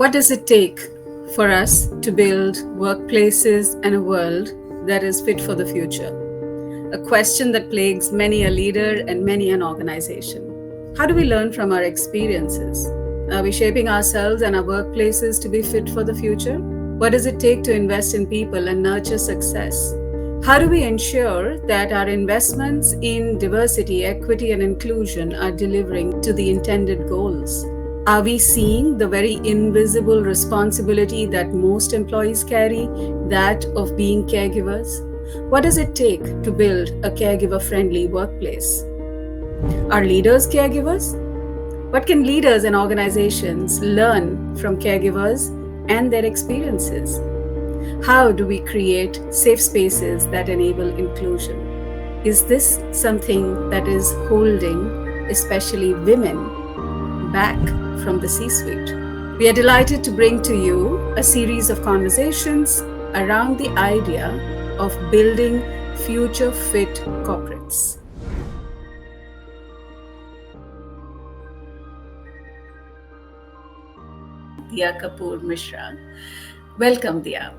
What does it take for us to build workplaces and a world that is fit for the future? A question that plagues many a leader and many an organization. How do we learn from our experiences? Are we shaping ourselves and our workplaces to be fit for the future? What does it take to invest in people and nurture success? How do we ensure that our investments in diversity, equity, and inclusion are delivering to the intended goals? Are we seeing the very invisible responsibility that most employees carry, that of being caregivers? What does it take to build a caregiver friendly workplace? Are leaders caregivers? What can leaders and organizations learn from caregivers and their experiences? How do we create safe spaces that enable inclusion? Is this something that is holding, especially women, back from the C suite? We are delighted to bring to you a series of conversations around the idea of building future fit corporates. Diya Kapur Misra. Welcome, Diya.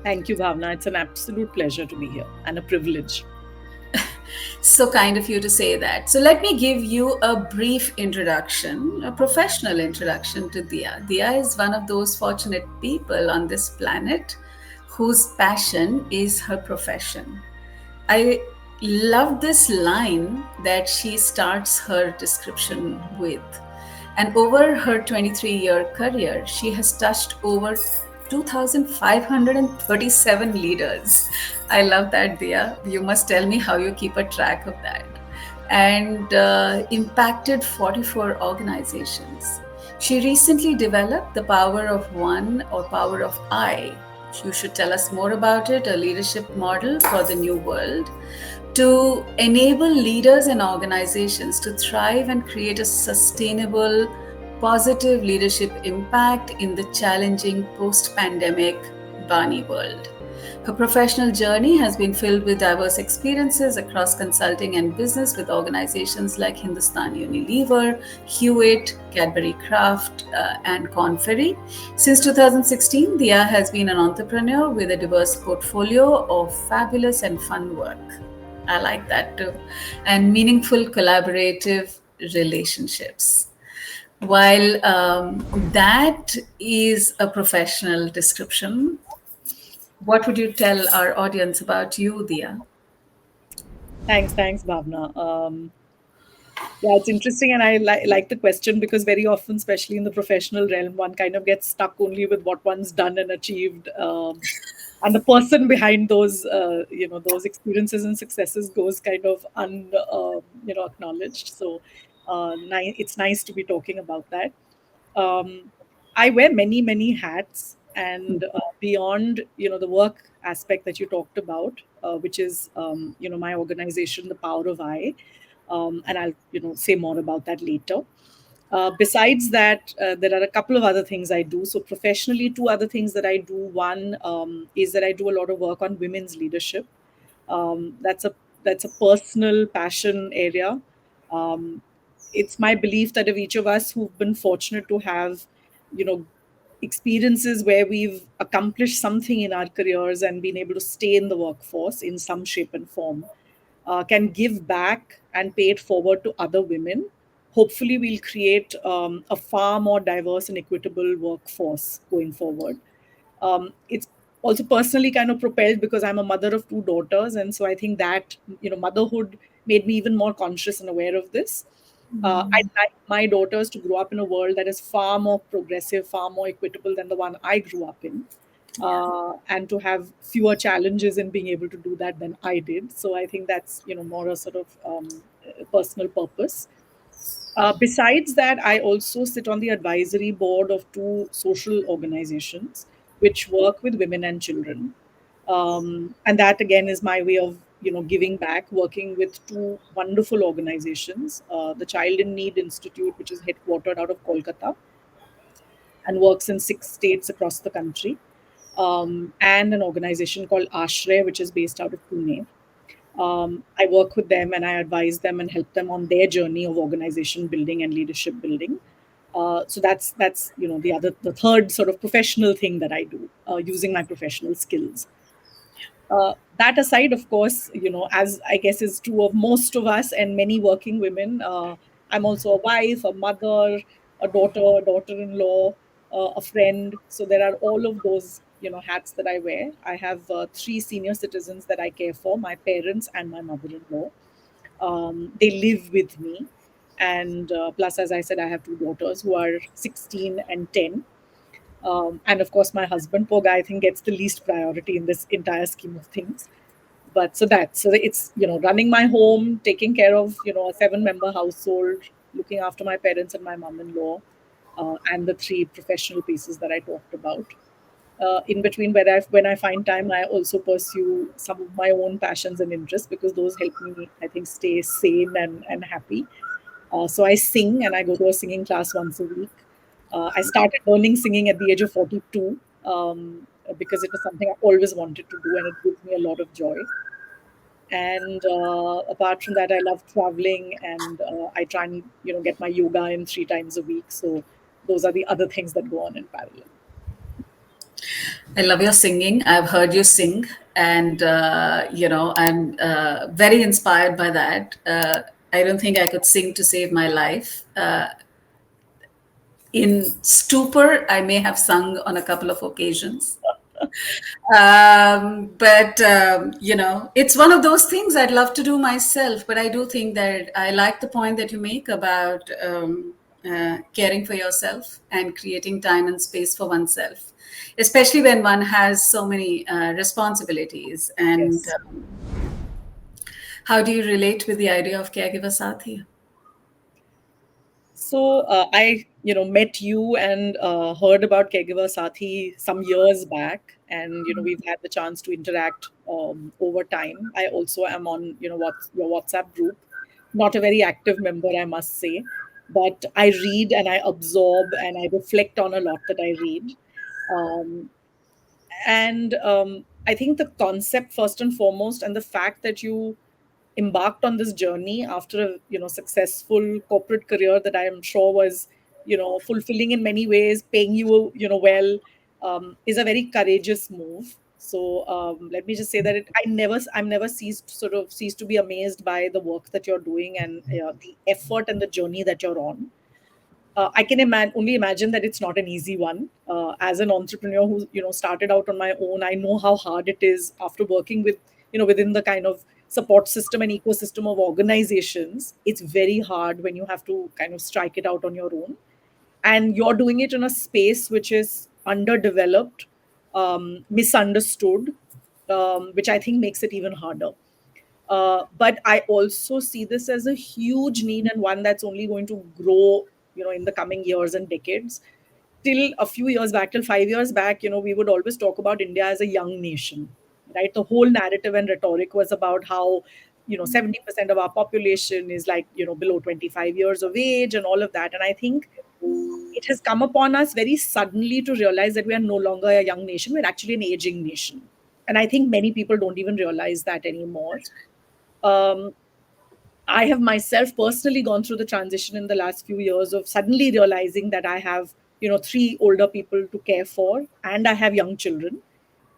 Thank you, Bhavana. It's an absolute pleasure to be here and a privilege. So kind of you to say that. So let me give you a brief introduction, a professional introduction to Diya. Diya is one of those fortunate people on this planet whose passion is her profession. I love this line that she starts her description with. And over her 23-year career, she has touched over 2,537 leaders. I love that, Diya. You must tell me how you keep a track of that. And impacted 44 organizations. She recently developed the power of one or power of I. You should tell us more about it, a leadership model for the new world to enable leaders and organizations to thrive and create a sustainable, positive leadership impact in the challenging post pandemic Bani world. Her professional journey has been filled with diverse experiences across consulting and business with organizations like Hindustan Unilever, Hewitt, Cadbury Kraft, and Corn Ferry. Since 2016, Diya has been an entrepreneur with a diverse portfolio of fabulous and fun work. I like that too. And meaningful collaborative relationships. While that is a professional description, what would you tell our audience about you, Diya? Thanks, Bhavna. Yeah, it's interesting, and I like the question because very often, especially in the professional realm, one kind of gets stuck only with what one's done and achieved, and the person behind those, those experiences and successes goes kind of acknowledged. So, it's nice to be talking about that. Um, I wear many hats, and beyond the work aspect that you talked about, which is my organization, the Power of I, and I'll say more about that later. Besides that, there are a couple of other things I do. So professionally, two other things that I do. One is that I do a lot of work on women's leadership. That's a personal passion area. Um, it's my belief that if each of us who've been fortunate to have, you know, experiences where we've accomplished something in our careers and been able to stay in the workforce in some shape and form, can give back and pay it forward to other women, hopefully we'll create a far more diverse and equitable workforce going forward. It's also personally kind of propelled because I'm a mother of two daughters, and so I think that motherhood made me even more conscious and aware of this. I'd like my daughters to grow up in a world that is far more progressive, far more equitable than the one I grew up in, and to have fewer challenges in being able to do that than I did. So I think that's more a sort of personal purpose. Besides that, I also sit on the advisory board of two social organizations which work with women and children. And that again is my way of giving back, working with two wonderful organizations, the Child in Need Institute, which is headquartered out of Kolkata and works in 6 states across the country, and an organization called Ashray, which is based out of Pune. I work with them and I advise them and help them on their journey of organization building and leadership building. So that's the third sort of professional thing that I do, using my professional skills. That aside, of course, as I guess is true of most of us and many working women, I'm also a wife, a mother, a daughter, a daughter-in-law, a friend. So there are all of those, hats that I wear. I have three senior citizens that I care for: my parents and my mother-in-law. They live with me, and plus, as I said, I have two daughters who are 16 and 10. And of course, my husband, poor guy, I think gets the least priority in this entire scheme of things. But so it's running my home, taking care of a seven-member household, looking after my parents and my mom-in-law, and the three professional pieces that I talked about. In between, when I find time, I also pursue some of my own passions and interests, because those help me, I think, stay sane and happy. So I sing, and I go to a singing class once a week. I started learning singing at the age of 42, because it was something I always wanted to do, and it gives me a lot of joy. And apart from that, I love traveling, and I try and get my yoga in 3 times a week. So those are the other things that go on in parallel. I love your singing. I've heard you sing, and I'm very inspired by that. I don't think I could sing to save my life. In stupor, I may have sung on a couple of occasions. But it's one of those things I'd love to do myself. But I do think that I like the point that you make about caring for yourself and creating time and space for oneself, especially when one has so many responsibilities. And Yes. how do you relate with the idea of caregiver sathi? So I, met you and heard about Caregiver Sathi some years back, and we've had the chance to interact over time. I also am on, your WhatsApp group. Not a very active member, I must say, but I read and I absorb and I reflect on a lot that I read. Um, and I think the concept, first and foremost, and the fact that you embarked on this journey after a successful corporate career that I am sure was fulfilling in many ways, paying you well, is a very courageous move. So let me just say that I'm never ceased to be amazed by the work that you're doing, and the effort and the journey that you're on. I can only imagine that it's not an easy one. As an entrepreneur who started out on my own, I know how hard it is after working with within the kind of support system and ecosystem of organizations. It's very hard when you have to kind of strike it out on your own, and you're doing it in a space which is underdeveloped, misunderstood, which I think makes it even harder. But I also see this as a huge need, and one that's only going to grow, in the coming years and decades. Till a few years back, till 5 years back, we would always talk about India as a young nation, right? The whole narrative and rhetoric was about how, 70% of our population is like, below 25 years of age and all of that. And I think it has come upon us very suddenly to realize that we are no longer a young nation, we're actually an aging nation. And I think many people don't even realize that anymore. um, I have myself personally gone through the transition in the last few years of suddenly realizing that I have, three older people to care for, and I have young children.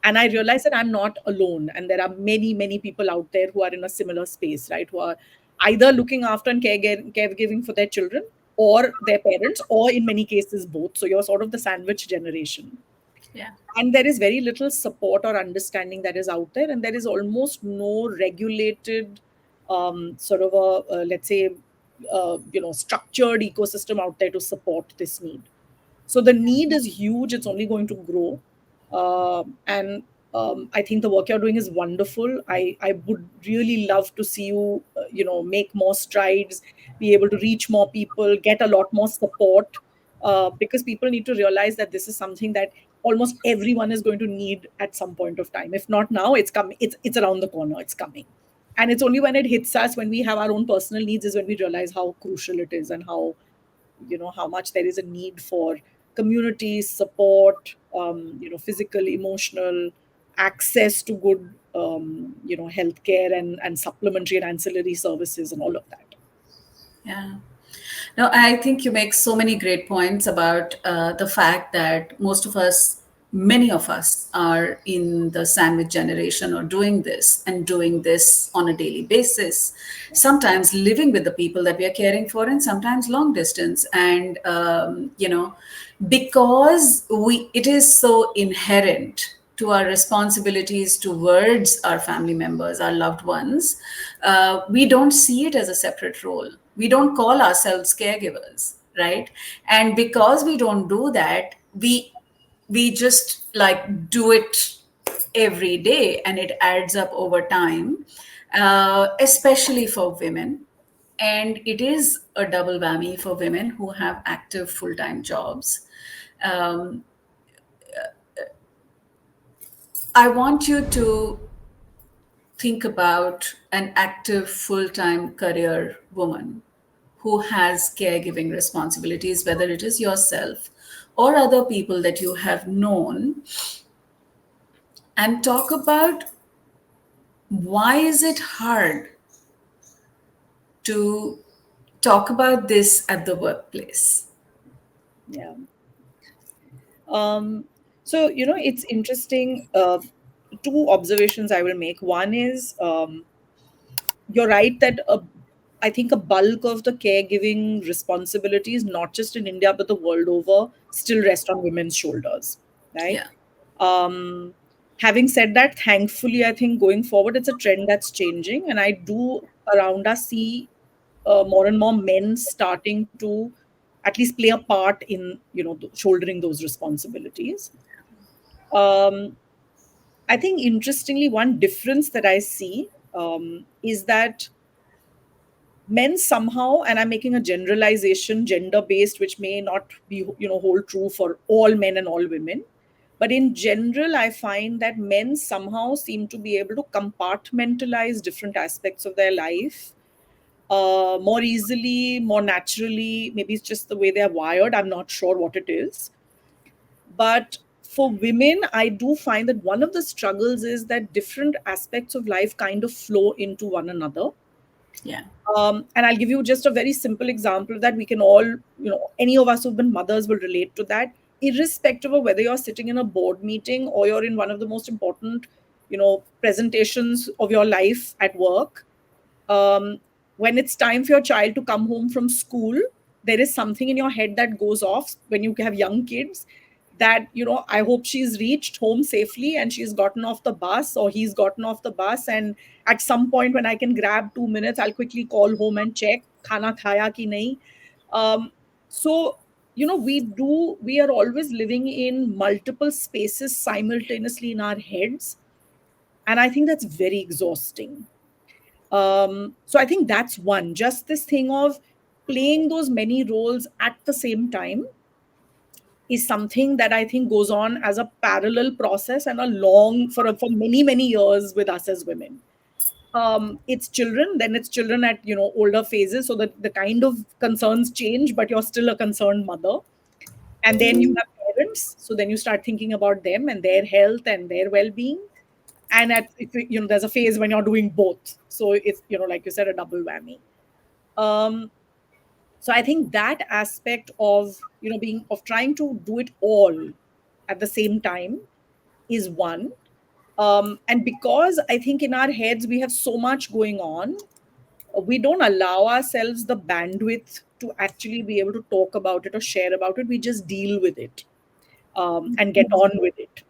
And I realize that I'm not alone. And there are many, many people out there who are in a similar space, right? Who are either looking after and caregiving for their children or their parents, or in many cases, both. So you're sort of the sandwich generation, Yeah. and there is very little support or understanding that is out there, and there is almost no regulated sort of a let's say structured ecosystem out there to support this need. So the need is huge. It's only going to grow. And I think the work you're doing is wonderful. I would really love to see you, make more strides, be able to reach more people, get a lot more support, because people need to realize that this is something that almost everyone is going to need at some point of time. If not now, it's coming. It's around the corner. It's coming. And it's only when it hits us, when we have our own personal needs, is when we realize how crucial it is, and how much there is a need for community support, physical, emotional access to good, healthcare and supplementary and ancillary services and all of that. Yeah. No, I think you make so many great points about the fact that most of us, many of us, are in the sandwich generation or doing this and doing this on a daily basis. Sometimes living with the people that we are caring for, and sometimes long distance. And, because it is so inherent to our responsibilities towards our family members, our loved ones, we don't see it as a separate role. We don't call ourselves caregivers, right? And because we don't do that, we just like do it every day, and it adds up over time, especially for women. And it is a double whammy for women who have active full-time jobs. Um, I want you to think about an active full-time career woman who has caregiving responsibilities, whether it is yourself or other people that you have known, and talk about why is it hard to talk about this at the workplace. Yeah. Um, so, it's interesting. Two observations I will make. One is, you're right that I think a bulk of the caregiving responsibilities, not just in India but the world over, still rest on women's shoulders, right? Yeah, Um, Having said that, thankfully, I think going forward, it's a trend that's changing, and I do around us see more and more men starting to at least play a part in shouldering those responsibilities. Um, I think interestingly, one difference that I see is that men somehow, and I'm making a generalization, gender based, which may not be hold true for all men and all women, but in general I find that men somehow seem to be able to compartmentalize different aspects of their life more easily, more naturally. Maybe it's just the way they're wired, I'm not sure what it is. But for women, I do find that one of the struggles is that different aspects of life kind of flow into one another. yeah, And I'll give you just a very simple example that we can all, any of us who've been mothers will relate to that, irrespective of whether you're sitting in a board meeting or you're in one of the most important, presentations of your life at work. um, when it's time for your child to come home from school, there is something in your head that goes off when you have young kids, that I hope she's reached home safely and she's gotten off the bus or he's gotten off the bus, and at some point when I can grab 2 minutes, I'll quickly call home and check khana khaya ki nahi. So we are always living in multiple spaces simultaneously in our heads, and I think that's very exhausting. So I think that's one, just this thing of playing those many roles at the same time is something that I think goes on as a parallel process and a long for many many years with us as women. It's children, then it's children at older phases, so that the kind of concerns change, but you're still a concerned mother. And then you have parents, so then you start thinking about them and their health and their well-being. And there's a phase when you're doing both, so it's like you said, a double whammy. um so I think that aspect of being of trying to do it all at the same time is one. And because I think in our heads we have so much going on, we don't allow ourselves the bandwidth to actually be able to talk about it or share about it. We just deal with it, and get on with it.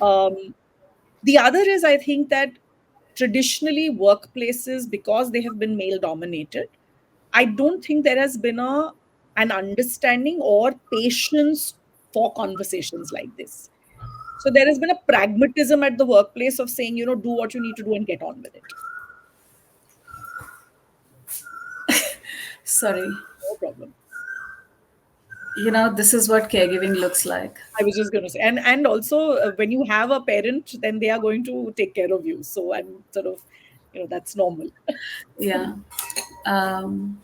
um, the other is, I think that traditionally workplaces, because they have been male dominated, I don't think there has been an understanding or patience for conversations like this. So there has been a pragmatism at the workplace of saying, do what you need to do and get on with it. sorry. No problem. This is what caregiving looks like. I was just going to say, and also when you have a parent, then they are going to take care of you. So I'm sort of, that's normal. Yeah. um,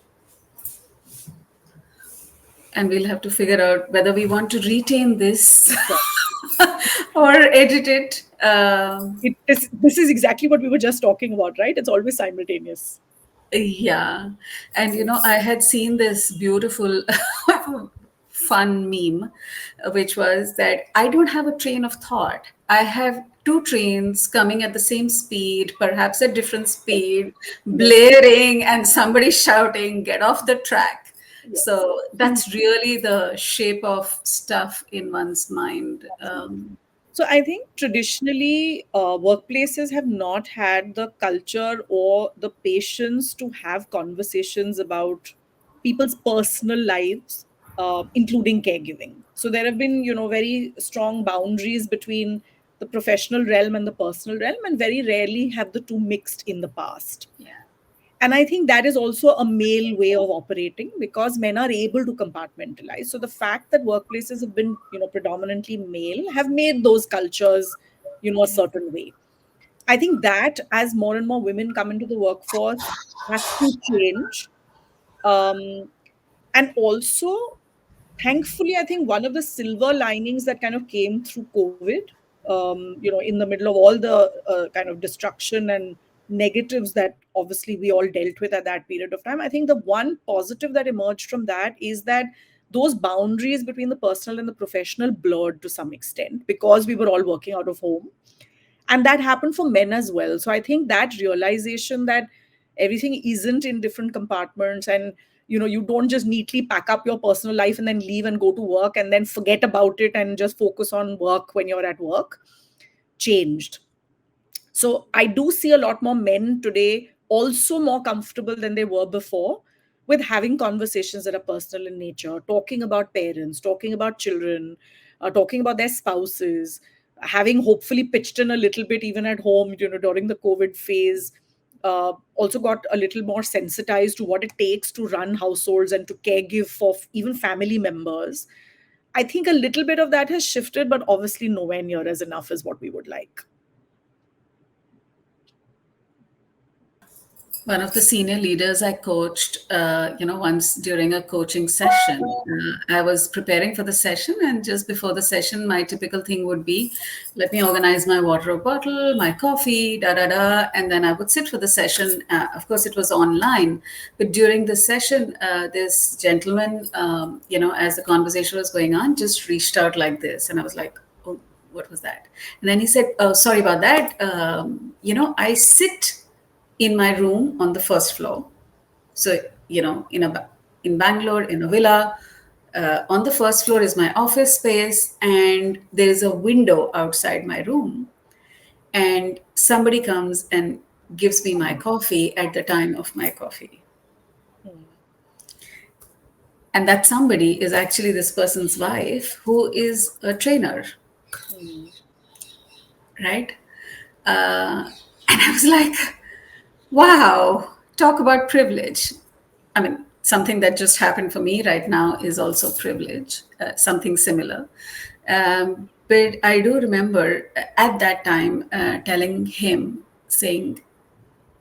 and we'll have to figure out whether we want to retain this Sure. or edit it. This is exactly what we were just talking about, right? It's always simultaneous. Yeah. And I had seen this beautiful fun meme, which was that I don't have a train of thought. I have two trains coming at the same speed, perhaps at different speed, Yes, blaring, and somebody shouting, "Get off the track." yes. So that's really the shape of stuff in one's mind. Absolutely. So I think traditionally, workplaces have not had the culture or the patience to have conversations about people's personal lives, including caregiving. So there have been, very strong boundaries between the professional realm and the personal realm, and very rarely have the two mixed in the past. Yeah. And I think that is also a male way of operating because men are able to compartmentalize. So the fact that workplaces have been, predominantly male have made those cultures, a certain way. I think that as more and more women come into the workforce has to change. Um, and also, thankfully, I think one of the silver linings that kind of came through COVID, in the middle of all the kind of destruction and negatives that obviously we all dealt with at that period of time, I think the one positive that emerged from that is that those boundaries between the personal and the professional blurred to some extent because we were all working out of home. And that happened for men as well. So I think that realization that everything isn't in different compartments, and you don't just neatly pack up your personal life and then leave and go to work and then forget about it and just focus on work when you're at work, changed. So I do see a lot more men today also more comfortable than they were before with having conversations that are personal in nature, talking about parents, talking about children, talking about their spouses, having hopefully pitched in a little bit even at home, during the COVID phase. Also got a little more sensitized to what it takes to run households and to caregive for even family members. I think a little bit of that has shifted, but obviously nowhere near as enough as what we would like. One of the senior leaders I coached, once during a coaching session, I was preparing for the session, and just before the session, my typical thing would be, let me organize my water bottle, my coffee, da da da, and then I would sit for the session. Of course, it was online, but during the session, this gentleman, as the conversation was going on, just reached out like this, and I was like, oh, what was that? And then he said, oh, sorry about that. I sit in my room on the first floor. So, in Bangalore, in a villa, on the first floor is my office space, and there is a window outside my room. And somebody comes and gives me my coffee at the time of my coffee. Hmm. And that somebody is actually this person's wife, who is a trainer, Hmm. right? And I was like, wow, talk about privilege. I mean, something that just happened for me right now is also privilege, something similar. But I do remember at that time telling him, saying,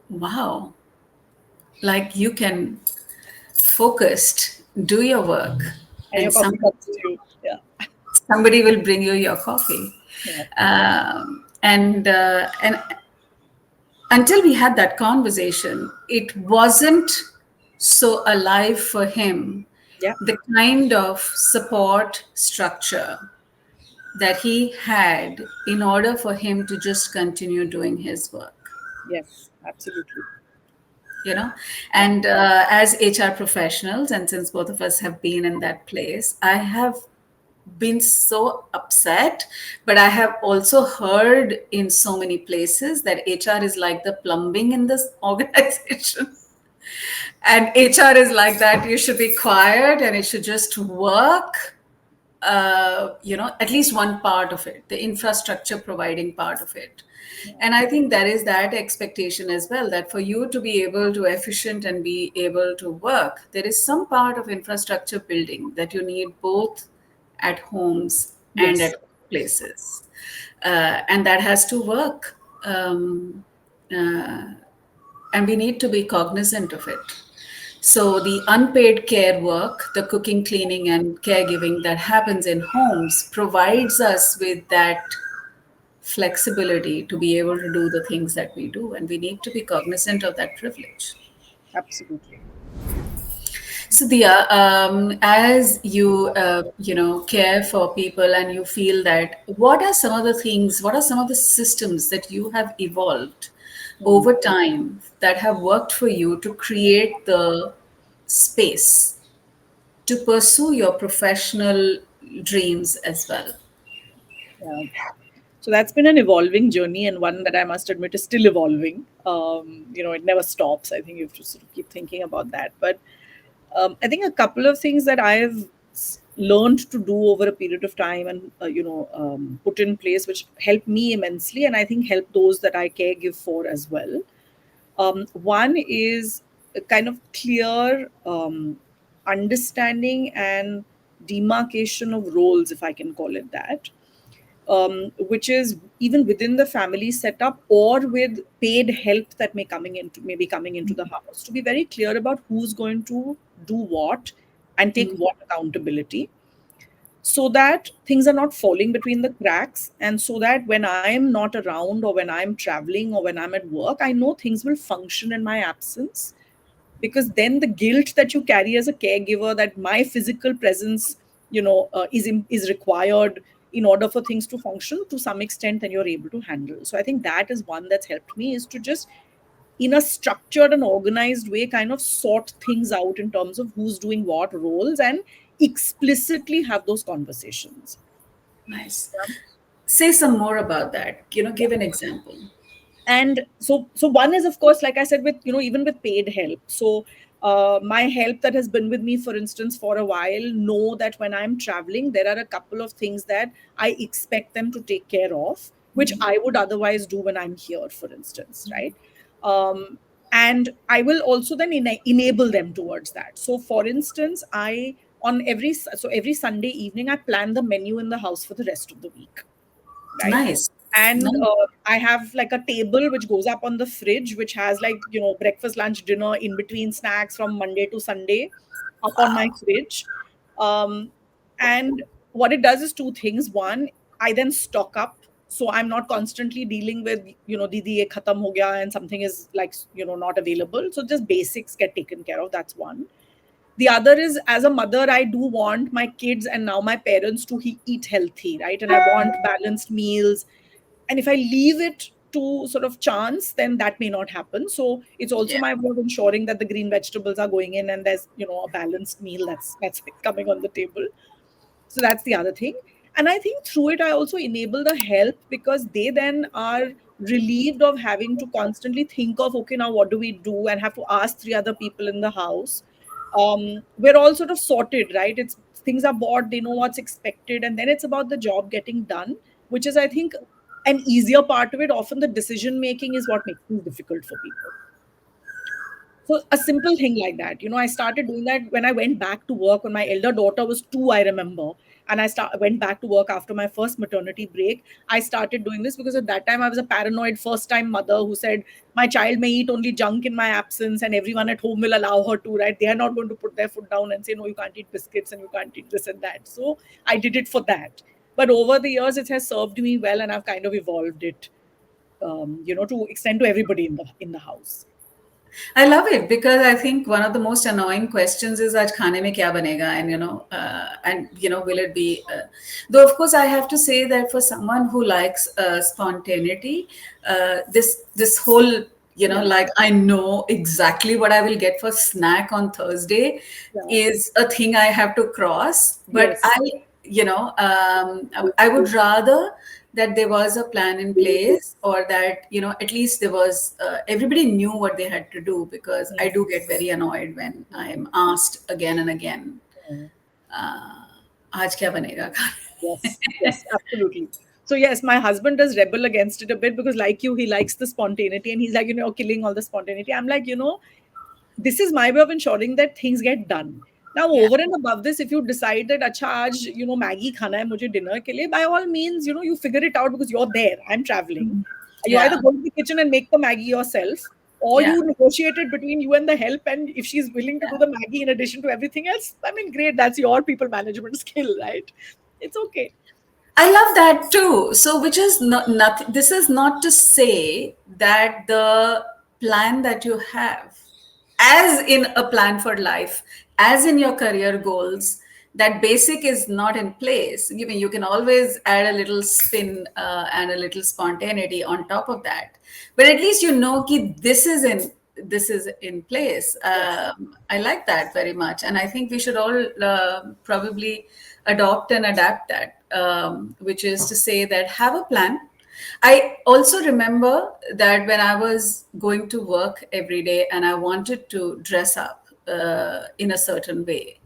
wow, like you can focused do your work, And your and coffee comes to you. Yeah. somebody will bring you your coffee. Yeah. And until we had that conversation, it wasn't so alive for him, Yeah. the kind of support structure that he had in order for him to just continue doing his work. Yes. Absolutely. you know Yeah. and as HR professionals, and since both of us have been in that place, I have been so upset, but I have also heard in so many places that HR is like the plumbing in this organization. And HR is like that, you should be quiet and it should just work. At least one part of it, the infrastructure providing part of it. And I think there is that expectation as well, that for you to be able to efficient and be able to work, there is some part of infrastructure building that you need both at homes and Yes. at places. And that has to work. Uh, and we need to be cognizant of it. So the unpaid care work, the cooking, cleaning, and caregiving that happens in homes provides us with that flexibility to be able to do the things that we do. And we need to be cognizant of that privilege. Absolutely. So, Dia, as you care for people and you feel that, what are some of the things? What are some of the systems that you have evolved Hmm. over time that have worked for you to create the space to pursue your professional dreams as well? Yeah. So that's been an evolving journey, and one that I must admit is still evolving. It never stops. I think you have to sort of keep thinking about that. But I think a couple of things that I've learned to do over a period of time and put in place, which help me immensely, and I think help those that I caregive for as well. One is a kind of clear understanding and demarcation of roles, if I can call it that, which is even within the family setup or with paid help that may be coming into the house, to be very clear about who's going to do what and take what accountability, so that things are not falling between the cracks, and so that when I'm not around or when I'm traveling or when I'm at work, I know things will function in my absence. Because then the guilt that you carry as a caregiver, that my physical presence is required in order for things to function to some extent, then you're able to handle. So I think that is one that's helped me, is to just in a structured and organized way kind of sort things out in terms of who's doing what roles, and explicitly have those conversations. Nice. Say some more about that. Give an example. And so one is, of course, like I said, with even with paid help. So my help that has been with me, for instance, for a while, know that when I'm traveling, there are a couple of things that I expect them to take care of, which I would otherwise do when I'm here, for instance, right? And I will also then enable them towards that. So for instance, I on every Sunday evening, I plan the menu in the house for the rest of the week, right? Nice. And Nice. I have like a table which goes up on the fridge, which has like breakfast, lunch, dinner, in between snacks from Monday to Sunday, up on my fridge. Um, and what it does is two things. One, I then stock up, so I'm not constantly dealing with didi ye khatam ho gaya and something is like not available, so just basics get taken care of. That's one. The other is, as a mother, I do want my kids and now my parents to eat healthy, right? And I want balanced meals, and if I leave it to sort of chance, then that may not happen. So it's also Yeah. my way of ensuring that the green vegetables are going in and there's a balanced meal that's coming on the table. So that's the other thing. And I think through it, I also enable the help, because they then are relieved of having to constantly think of, okay, now what do we do, and have to ask three other people in the house. We're all sort of sorted, right? It's things are bought, they know what's expected, and then it's about the job getting done, which is, I think, an easier part of it. Often the decision making is what makes things difficult for people. So a simple thing like that, I started doing that when I went back to work when my elder daughter was 2, I remember. And went back to work after my first maternity break. I started doing this because at that time I was a paranoid first time mother who said, my child may eat only junk in my absence and everyone at home will allow her to, right? They are not going to put their foot down and say, no, you can't eat biscuits and you can't eat this and that. So I did it for that. But over the years, it has served me well, and I've kind of evolved it, to extend to everybody in the house. I love it because I think one of the most annoying questions is that khane mein kya banega, and will it be though of course I have to say that for someone who likes spontaneity, this whole Yeah. like I know exactly what I will get for snack on Thursday Yeah. is a thing I have to cross. But Yes. I would rather that there was a plan in place, or that at least there was everybody knew what they had to do, because I do get very annoyed when I'm asked again and again, Mm. आज क्या बनेगा Yes, yes, absolutely. So yes, my husband does rebel against it a bit because, like you, he likes the spontaneity, and he's like, killing all the spontaneity. I'm like, this is my way of ensuring that things get done. Now, yeah. over and above this, if you decide that, acha, aaj, Maggie khana hai mujhe dinner ke liye, by all means, you figure it out because you're there. I'm traveling. You either Yeah. go to the kitchen and make the Maggie yourself, or Yeah. you negotiate it between you and the help. And if she's willing to do the Maggie in addition to everything else, I mean, great. That's your people management skill, right? It's okay. I love that too. So, which is not nothing. This is not to say that the plan that you have as in a plan for life, as in your career goals, that basic is not in place. You can always add a little spin and a little spontaneity on top of that, but at least you know ki this is in place. Yes. I like that very much, and I think we should all probably adopt and adapt that, which is to say that have a plan. I also remember that when I was going to work every day and I wanted to dress up in a certain way,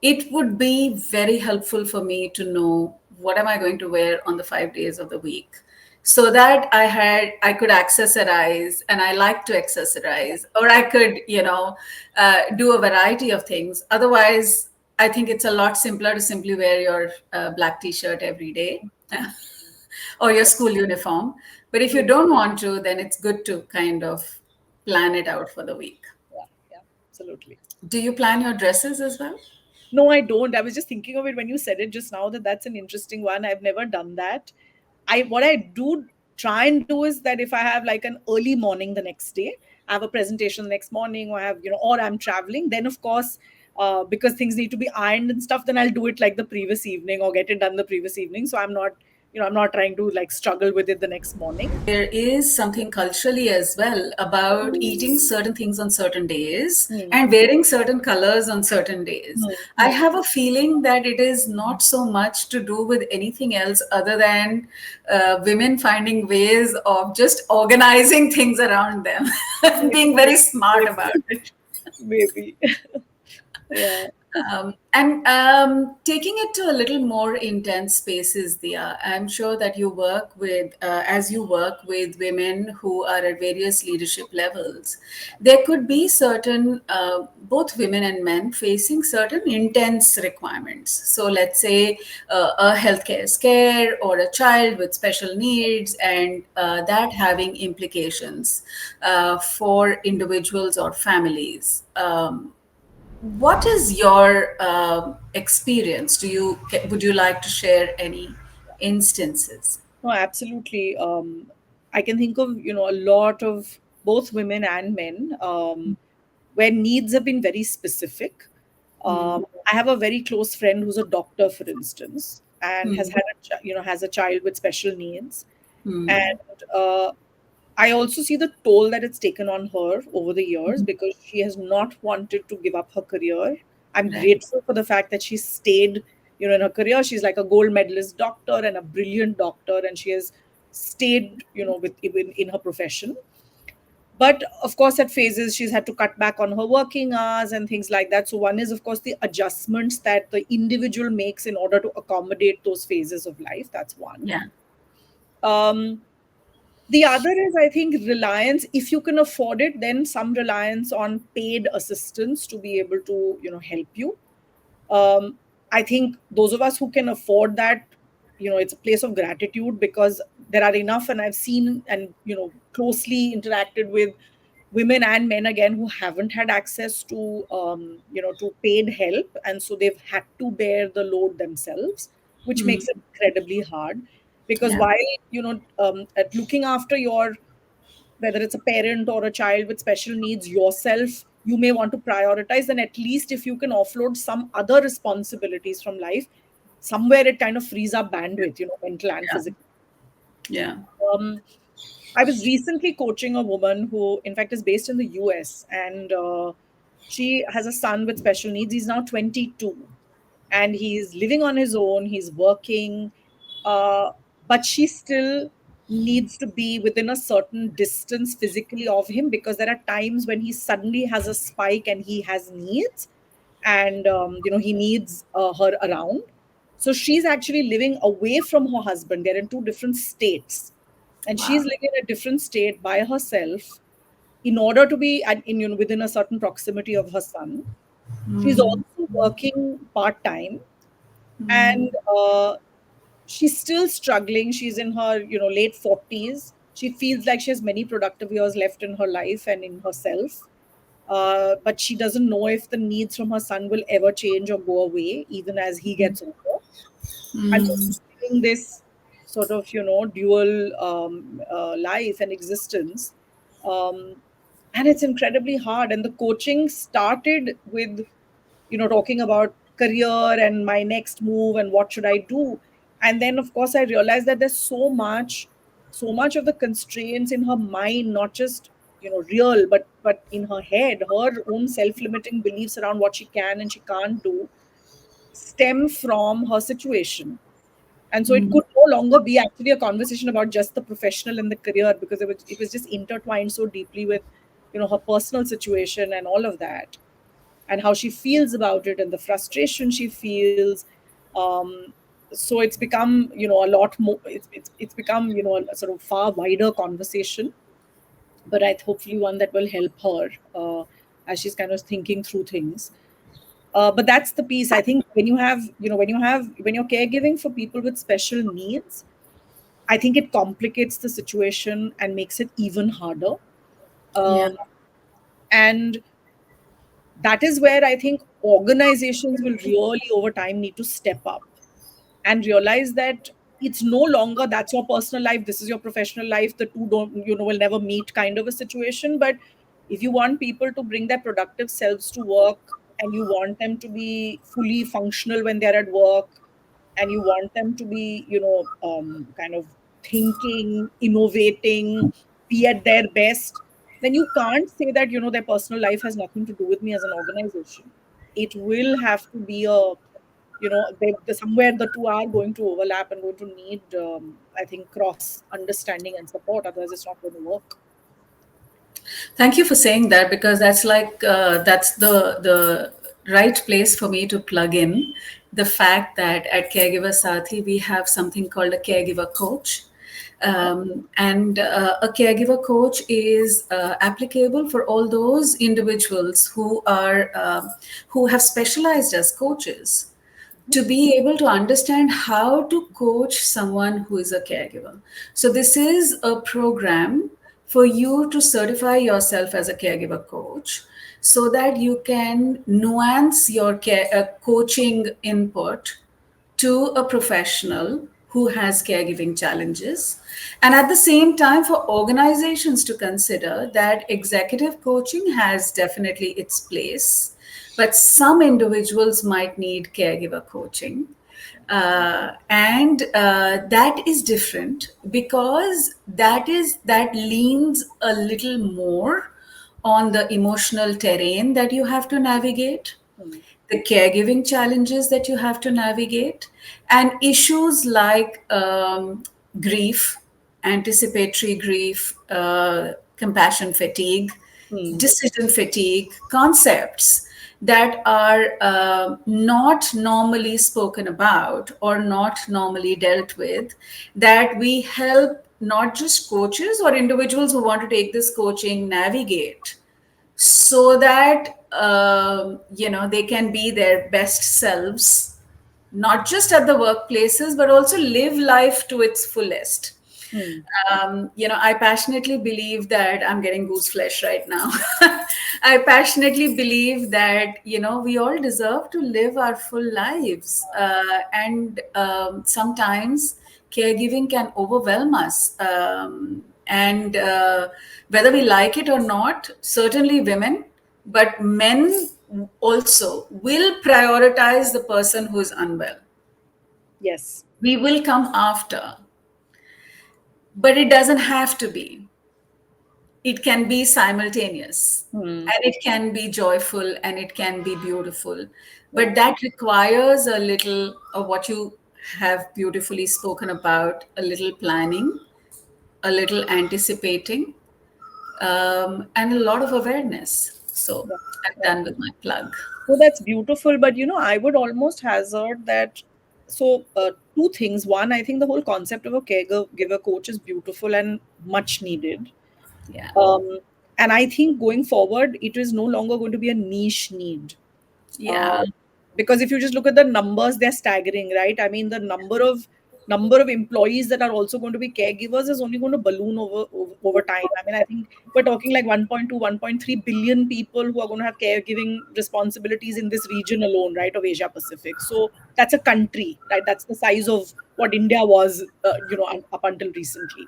it would be very helpful for me to know what am I going to wear on the 5 days of the week, so that I could accessorize, and I like to accessorize, or I could do a variety of things. Otherwise, I think it's a lot simpler to simply wear your black t-shirt every day or your school uniform. But if you True. don't want to, then it's good to kind of plan it out for the week. Yeah, yeah, absolutely. Do you plan your dresses as well? No, I don't. I was just thinking of it when you said it just now, that that's an interesting one. I've never done that. I What I do try and do is that if I have like an early morning the next day, I have a presentation the next morning, or I have, or I'm traveling, then of course, because things need to be ironed and stuff, then I'll do it like the previous evening or get it done the previous evening. So I'm not trying to like struggle with it the next morning. There is something culturally as well about eating certain things on certain days Hmm. and wearing certain colors on certain days. Hmm. I Hmm. have a feeling that it is not so much to do with anything else other than women finding ways of just organizing things around them, being very smart about Maybe. it. Maybe. Yeah. And taking it to a little more intense spaces, Dia, I'm sure that you work with, as you work with women who are at various leadership levels, there could be certain, both women and men facing certain intense requirements. So let's say a healthcare scare or a child with special needs, and that having implications for individuals or families. What is your experience? Would you like to share any instances? No, absolutely. I can think of, a lot of both women and men, where needs have been very specific. I have a very close friend who's a doctor, for instance, and has Hmm. had has a child with special needs, Hmm. and I also see the toll that it's taken on her over the years because she has not wanted to give up her career. I'm Right. grateful for the fact that she stayed, in her career. She's like a gold medalist doctor and a brilliant doctor, and she has stayed, in her profession. But of course, at phases, she's had to cut back on her working hours and things like that. So one is, of course, the adjustments that the individual makes in order to accommodate those phases of life. That's one. Yeah. Um, the other is, I think, reliance. If you can afford it, then some reliance on paid assistance to be able to, help you. um, I think those of us who can afford that, it's a place of gratitude because there are enough, and I've seen and, closely interacted with women and men again who haven't had access to, to paid help. And so they've had to bear the load themselves, which makes it incredibly hard. Because Yeah. while, at looking after your, whether it's a parent or a child with special needs yourself, you may want to prioritize. And at least if you can offload some other responsibilities from life, somewhere it kind of frees up bandwidth, mental and Yeah. physical. Yeah. um, I was recently coaching a woman who in fact is based in the US, and she has a son with special needs. He's now 22 and he's living on his own, he's working, uh, but she still needs to be within a certain distance physically of him because there are times when he suddenly has a spike and he has needs, and he needs her around. So she's actually living away from her husband. They're in two different states, and she's Wow. living in a different state by herself in order to be within a certain proximity of her son. She's also working part time, and she's still struggling. She's in her late 40s. She feels like she has many productive years left in her life and in herself, but she doesn't know if the needs from her son will ever change or go away even as he gets older. And so she's living this sort of dual life and existence. um, and it's incredibly hard. And the coaching started with, talking about career and my next move and what should I do. And then of course I realized that there's so much of the constraints in her mind, not just real, but in her head, her own self-limiting beliefs around what she can and she can't do, stem from her situation. And so it Mm. could no longer be actually a conversation about just the professional and the career, because it was just intertwined so deeply with her personal situation and all of that, and how she feels about it and the frustration she feels. um, so it's become a lot more, it's become a sort of far wider conversation, but I hopefully one that will help her as she's kind of thinking through things. But that's the piece. I think when you're caregiving for people with special needs, I think it complicates the situation and makes it even harder. Yeah. Um, and that is where I think organizations will really over time need to step up and realize that it's no longer that's your personal life, this is your professional life, the two don't will never meet kind of a situation. But if you want people to bring their productive selves to work, and you want them to be fully functional when they're at work, and you want them to be kind of thinking, innovating, be at their best, then you can't say that their personal life has nothing to do with me as an organization. It will have to be a somewhere the two are going to overlap and going to need I think cross understanding and support, otherwise it's not going to work. Thank you for saying that, because that's like that's the right place for me to plug in the fact that at Caregiver Sathi we have something called a caregiver coach. And a caregiver coach is applicable for all those individuals who have specialized as coaches, to be able to understand how to coach someone who is a caregiver. So, this is a program for you to certify yourself as a caregiver coach so that you can nuance your coaching input to a professional who has caregiving challenges. And at the same time, for organizations to consider that executive coaching has definitely its place, but some individuals might need caregiver coaching. And that is different, because that leans a little more on the emotional terrain that you have to navigate, Hmm. the caregiving challenges that you have to navigate, and issues like grief, anticipatory grief, compassion fatigue, Hmm. decision fatigue, concepts that are not normally spoken about or not normally dealt with, that we help not just coaches or individuals who want to take this coaching navigate, so that they can be their best selves, not just at the workplaces but also live life to its fullest. Hmm. I passionately believe that I'm getting goose flesh right now. I passionately believe that we all deserve to live our full lives, and sometimes caregiving can overwhelm us. And whether we like it or not, certainly women, but men also will prioritize the person who is unwell. Yes. We will come after, but it doesn't have to be. It can be simultaneous, Hmm. and it can be joyful, and it can be beautiful. Yeah. But that requires a little of what you have beautifully spoken about: a little planning, a little anticipating, and a lot of awareness. So Yeah. I'm Yeah. done with my plug. So that's beautiful, but I would almost hazard that. So, two things. One, I think the whole concept of a caregiver coach is beautiful and much needed. Yeah. Um, and I think going forward, it is no longer going to be a niche need. Yeah. Um, because if you just look at the numbers, they're staggering, right? I mean, the number of employees that are also going to be caregivers is only going to balloon over time. I mean, I think we're talking like 1.2, 1.3 billion people who are going to have caregiving responsibilities in this region alone, right, of Asia Pacific. So that's a country, right? That's the size of what India was, up until recently.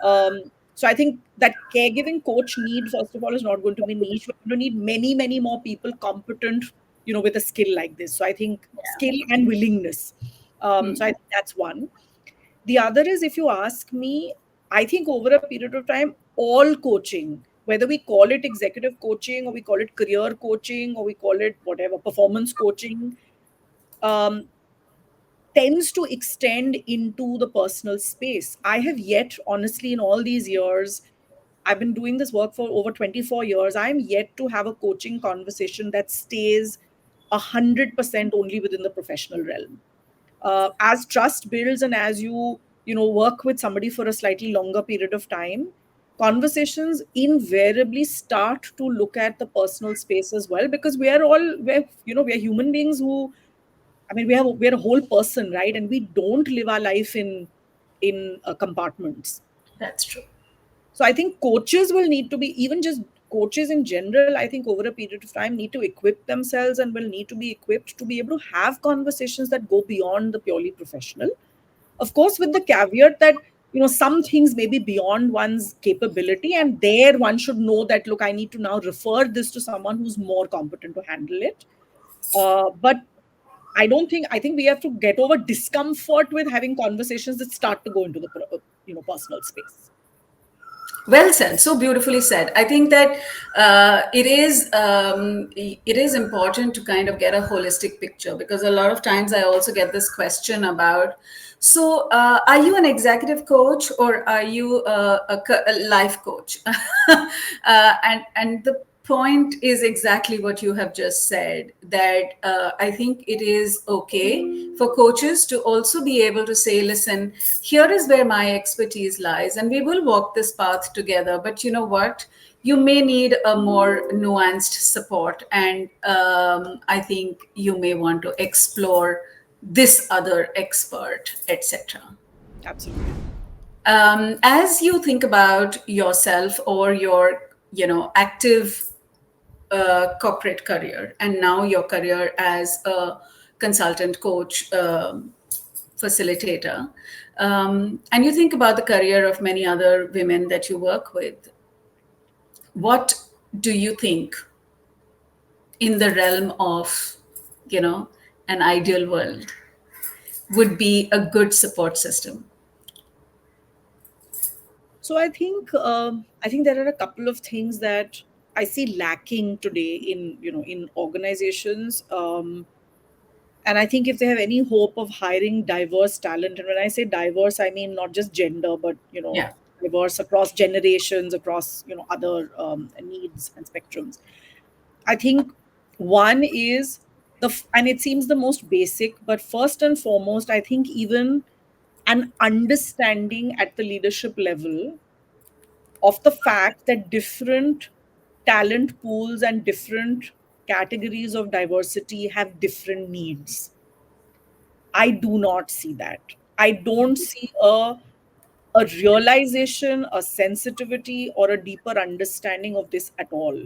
Um, So I think that caregiving coach need, first of all, is not going to be niche. We're going to need many, many more people competent, with a skill like this. So I think skill and willingness. So I think that's one. The other is, if you ask me, I think over a period of time, all coaching, whether we call it executive coaching or we call it career coaching or we call it whatever, performance coaching, um, tends to extend into the personal space. I have yet, honestly, in all these years, I've been doing this work for over 24 years. I'm yet to have a coaching conversation that stays 100% only within the professional realm. As trust builds and as you work with somebody for a slightly longer period of time, conversations invariably start to look at the personal space as well, because we're human beings who, I mean, we're a whole person, right? And we don't live our life in compartments. That's true. So I think coaches will need to be, even just coaches in general, I think over a period of time need to equip themselves and will need to be equipped to be able to have conversations that go beyond the purely professional. Of course, with the caveat that, some things may be beyond one's capability, and there one should know that, look, I need to now refer this to someone who's more competent to handle it. But I think we have to get over discomfort with having conversations that start to go into the personal space. Well said, so beautifully said. I think that it is important to kind of get a holistic picture, because a lot of times I also get this question about, so are you an executive coach or are you a life coach? And the point is exactly what you have just said, that I think it is okay for coaches to also be able to say, listen, here is where my expertise lies and we will walk this path together, but you know what, you may need a more nuanced support, and I think you may want to explore this other expert, etc. Absolutely. As you think about yourself or your active corporate career, and now your career as a consultant coach, facilitator, and you think about the career of many other women that you work with, what do you think, in the realm of an ideal world, would be a good support system? So I think there are a couple of things that I see lacking today in organizations. And I think if they have any hope of hiring diverse talent, and when I say diverse, I mean not just gender, but Yeah. diverse across generations, across other needs and spectrums. I think one is and it seems the most basic, but first and foremost, I think even an understanding at the leadership level of the fact that different talent pools and different categories of diversity have different needs. I do not see that. I don't see a realization, a sensitivity, or a deeper understanding of this at all.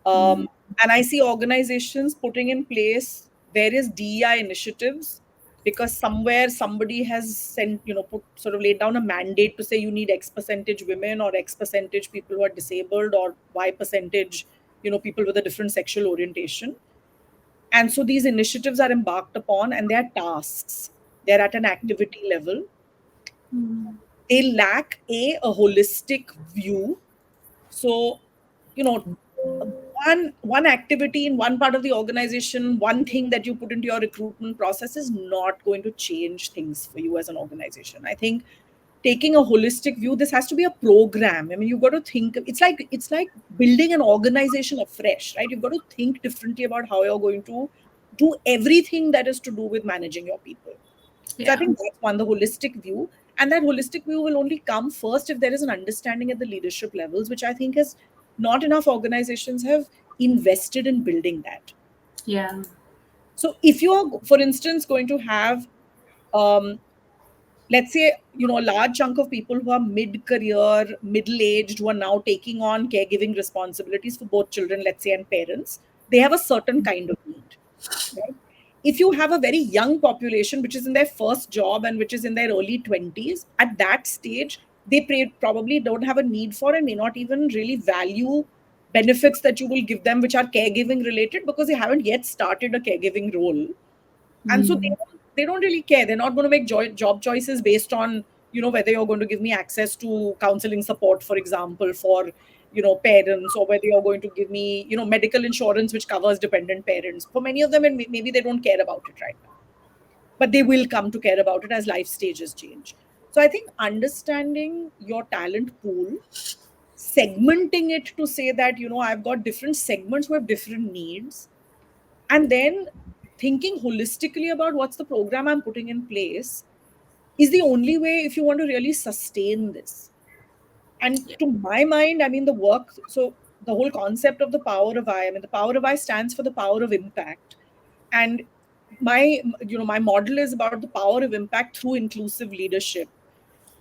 And I see organizations putting in place various DEI initiatives because somewhere somebody has sort of laid down a mandate to say you need X percentage women or X percentage people who are disabled or Y percentage, people with a different sexual orientation. And so these initiatives are embarked upon and they are tasks. They're at an activity level. They lack a holistic view. So, you know, one activity in one part of the organization, one thing that you put into your recruitment process is not going to change things for you as an organization. I think taking a holistic view, this has to be a program. I mean, you've got to think, it's like building an organization afresh, right? You've got to think differently about how you're going to do everything that is to do with managing your people. So I Yeah. think that's one, the holistic view. And that holistic view will only come first if there is an understanding at the leadership levels, which I think is not enough organizations have invested in building that. Yeah. So if you are, for instance, going to have, um, let's say, a large chunk of people who are mid-career, middle-aged, who are now taking on caregiving responsibilities for both children, let's say, and parents, they have a certain kind of need, right? If you have a very young population which is in their first job and which is in their early 20s, at that stage they probably don't have a need for and may not even really value benefits that you will give them, which are caregiving related, because they haven't yet started a caregiving role. And so they don't really care. They're not going to make job choices based on, whether you're going to give me access to counseling support, for example, for, parents, or whether you're going to give me, medical insurance which covers dependent parents. For many of them, and maybe they don't care about it right now, but they will come to care about it as life stages change. So I think understanding your talent pool, segmenting it to say that, I've got different segments who have different needs, and then thinking holistically about what's the program I'm putting in place is the only way if you want to really sustain this. And Yeah. to my mind, I mean, so the whole concept of the power of I mean, the power of I stands for the power of impact. And my model is about the power of impact through inclusive leadership.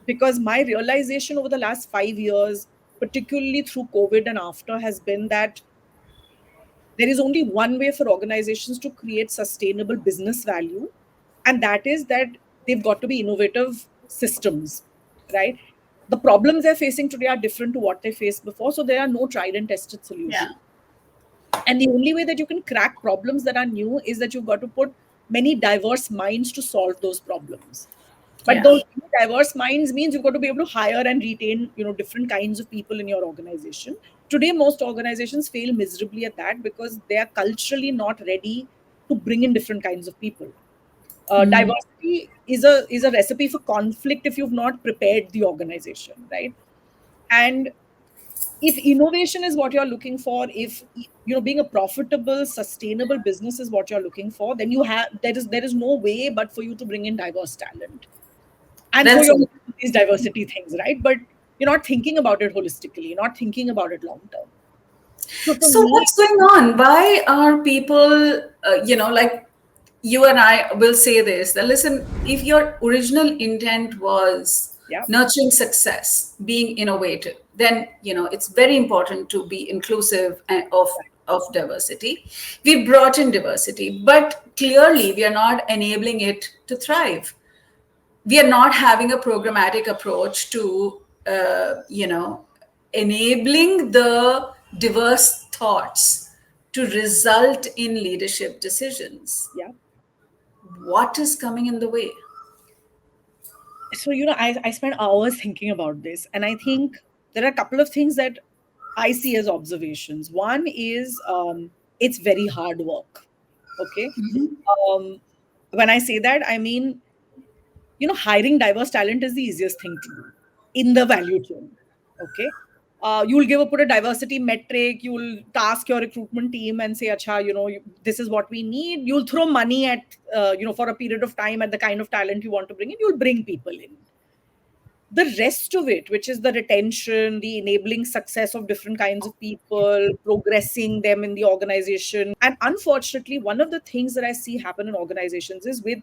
Because my realization over the last 5 years, particularly through COVID and after, has been that there is only one way for organizations to create sustainable business value, and that is that they've got to be innovative systems, right? The problems they're facing today are different to what they faced before, so there are no tried and tested Yeah. solutions. And the only way that you can crack problems that are new is that you've got to put many diverse minds to solve those problems. But Yeah. those diverse minds means you've got to be able to hire and retain, different kinds of people in your organization. Today, most organizations fail miserably at that because they are culturally not ready to bring in different kinds of people. Diversity is a recipe for conflict if you've not prepared the organization, right? And if innovation is what you're looking for, if being a profitable, sustainable business is what you're looking for, then there is no way but for you to bring in diverse talent and throw That's your it. money at these diversity things, right? But you're not thinking about it holistically. You're not thinking about it long term. So for So me, what's going on? Why are people, like you and I will say this, that listen, if your original intent was yeah, nurturing success, being innovative, then, it's very important to be inclusive of diversity. We brought in diversity, but clearly we are not enabling it to thrive. We are not having a programmatic approach to enabling the diverse thoughts to result in leadership decisions. yeah. What is coming in the way? So I spent hours thinking about this, and I think there are a couple of things that I see as observations. One is it's very hard work. Okay. um, when I say that, I mean, hiring diverse talent is the easiest thing to do in the value chain. Okay. You'll put a diversity metric, you'll task your recruitment team and say, Acha, this is what we need. You'll throw money at, for a period of time at the kind of talent you want to bring in, you'll bring people in. The rest of it, which is the retention, the enabling success of different kinds of people, progressing them in the organization. And unfortunately, one of the things that I see happen in organizations is with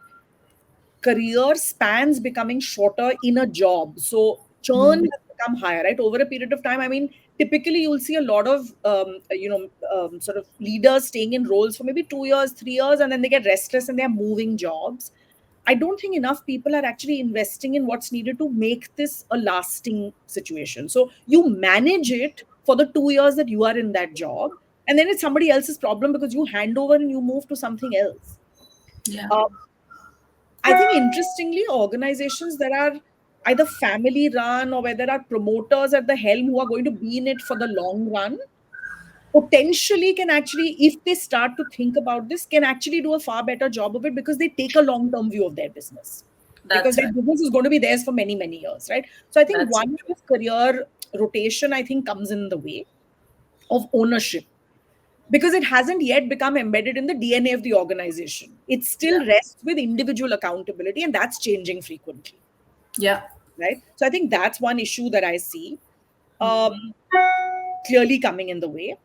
career spans becoming shorter in a job. So churn has become higher, right? Over a period of time. I mean, typically you'll see a lot of, sort of leaders staying in roles for maybe 2 years, 3 years, and then they get restless and they're moving jobs. I don't think enough people are actually investing in what's needed to make this a lasting situation. So you manage it for the 2 years that you are in that job, and then it's somebody else's problem because you hand over and you move to something else. Yeah. Uh, I think interestingly, organizations that are either family run or where there are promoters at the helm who are going to be in it for the long run, potentially can actually, if they start to think about this, can actually do a far better job of it because they take a long term view of their business. Because That's their right. business is going to be theirs for many, many years, right? So I think That's so one true. is career rotation, I think, comes in the way of ownership because it hasn't yet become embedded in the DNA of the organization. It still Yeah. rests with individual accountability, and that's changing frequently, Yeah. right? So I think that's one issue that I see um, clearly coming in the way.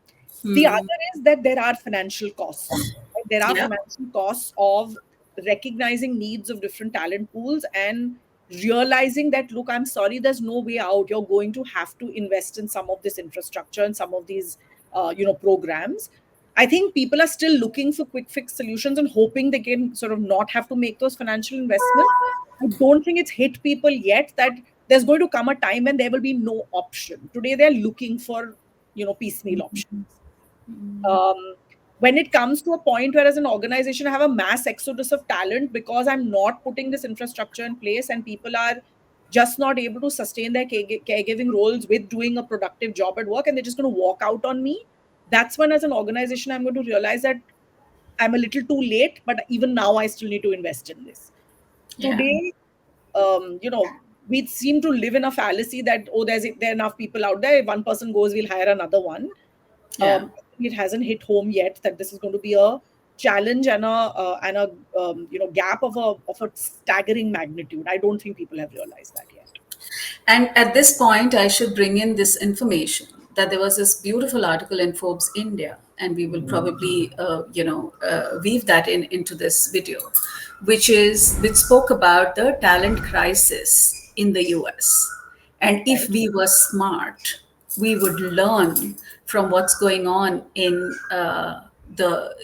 The other is that there are financial costs. Right? There are Yeah. financial costs of recognizing needs of different talent pools and realizing that, look, I'm sorry, there's no way out. You're going to have to invest in some of this infrastructure and some of these, programs. I think people are still looking for quick fix solutions and hoping they can sort of not have to make those financial investments. I don't think it's hit people yet that there's going to come a time when there will be no option. Today they're looking for, piecemeal options. um, when it comes to a point where as an organization I have a mass exodus of talent because I'm not putting this infrastructure in place and people are just not able to sustain their caregiving roles with doing a productive job at work and they're just going to walk out on me, that's when as an organization I'm going to realize that I'm a little too late, but even now I still need to invest in this. Yeah. Today, we seem to live in a fallacy that, oh, there are enough people out there. If one person goes, we'll hire another one. Yeah. It hasn't hit home yet that this is going to be a challenge and a gap of a staggering magnitude. I don't think people have realized that yet. And at this point, I should bring in this information that there was this beautiful article in Forbes India, and we will probably, weave that into this video, which spoke about the talent crisis in the US. And if Right? we were smart, we would learn from what's going on the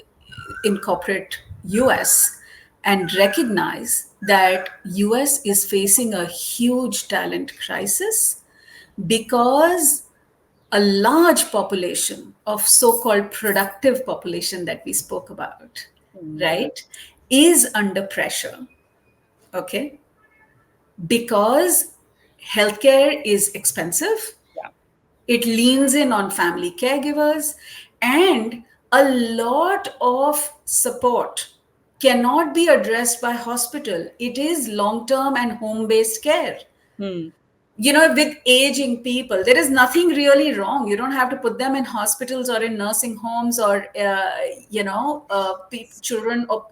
in corporate US and recognize that US is facing a huge talent crisis because a large population of so-called productive population that we spoke about, Hmm. right, is under pressure, okay, because healthcare is expensive, Yeah. it leans in on family caregivers, and a lot of support cannot be addressed by hospital. It is long term and home based care. Hmm. With aging people, there is nothing really wrong. You don't have to put them in hospitals or in nursing homes or children or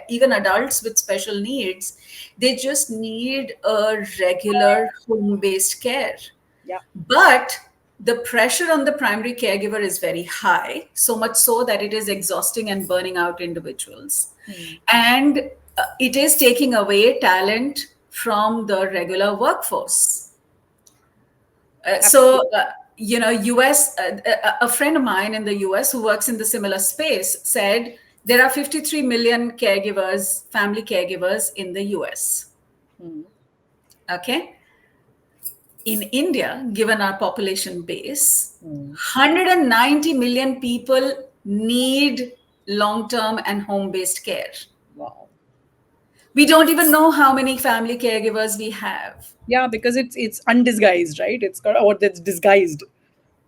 even adults with special needs. They just need a regular home based care. Yeah. But the pressure on the primary caregiver is very high, so much so that it is exhausting and burning out individuals. Hmm. And it is taking away talent from the regular workforce. Absolutely. US, a friend of mine in the US who works in the similar space said there are 53 million caregivers, family caregivers in the US. Hmm. Okay. In India, given our population base, Hmm. 190 million people need long term and home based care. Wow. We don't even know how many family caregivers we have. Yeah, because it's undisguised, right? It's got or that's disguised.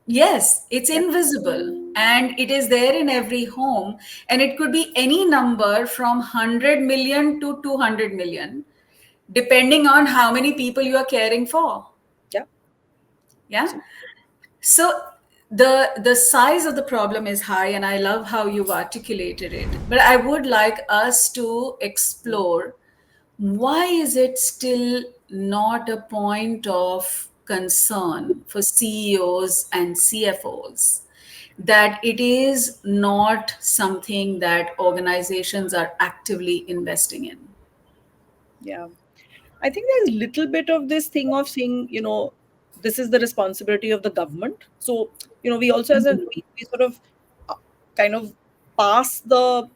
Yes, it's Yeah. invisible and it is there in every home. And it could be any number from 100 million to 200 million, depending on how many people you are caring for. Yeah. Yeah. So, So the size of the problem is high, and I love how you've articulated it. But I would like us to explore why is it still not a point of concern for CEOs and CFOs that it is not something that organizations are actively investing in? yeah. I think there's a little bit of this thing of saying, this is the responsibility of the government. So, we also as a we sort of uh, kind of pass the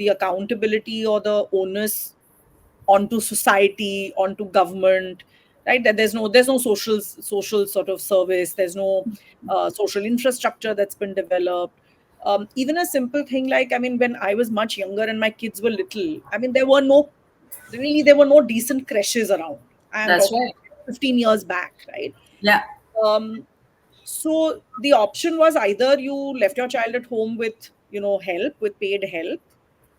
accountability or the onus onto society, onto government, right? That there's no social sort of service, there's no social infrastructure that's been developed. Even a simple thing like, I mean, when I was much younger and my kids were little, I mean, there were no decent creches around. I am That's talking right. 15 years back, right? Yeah. Um, so the option was either you left your child at home with, help, with paid help,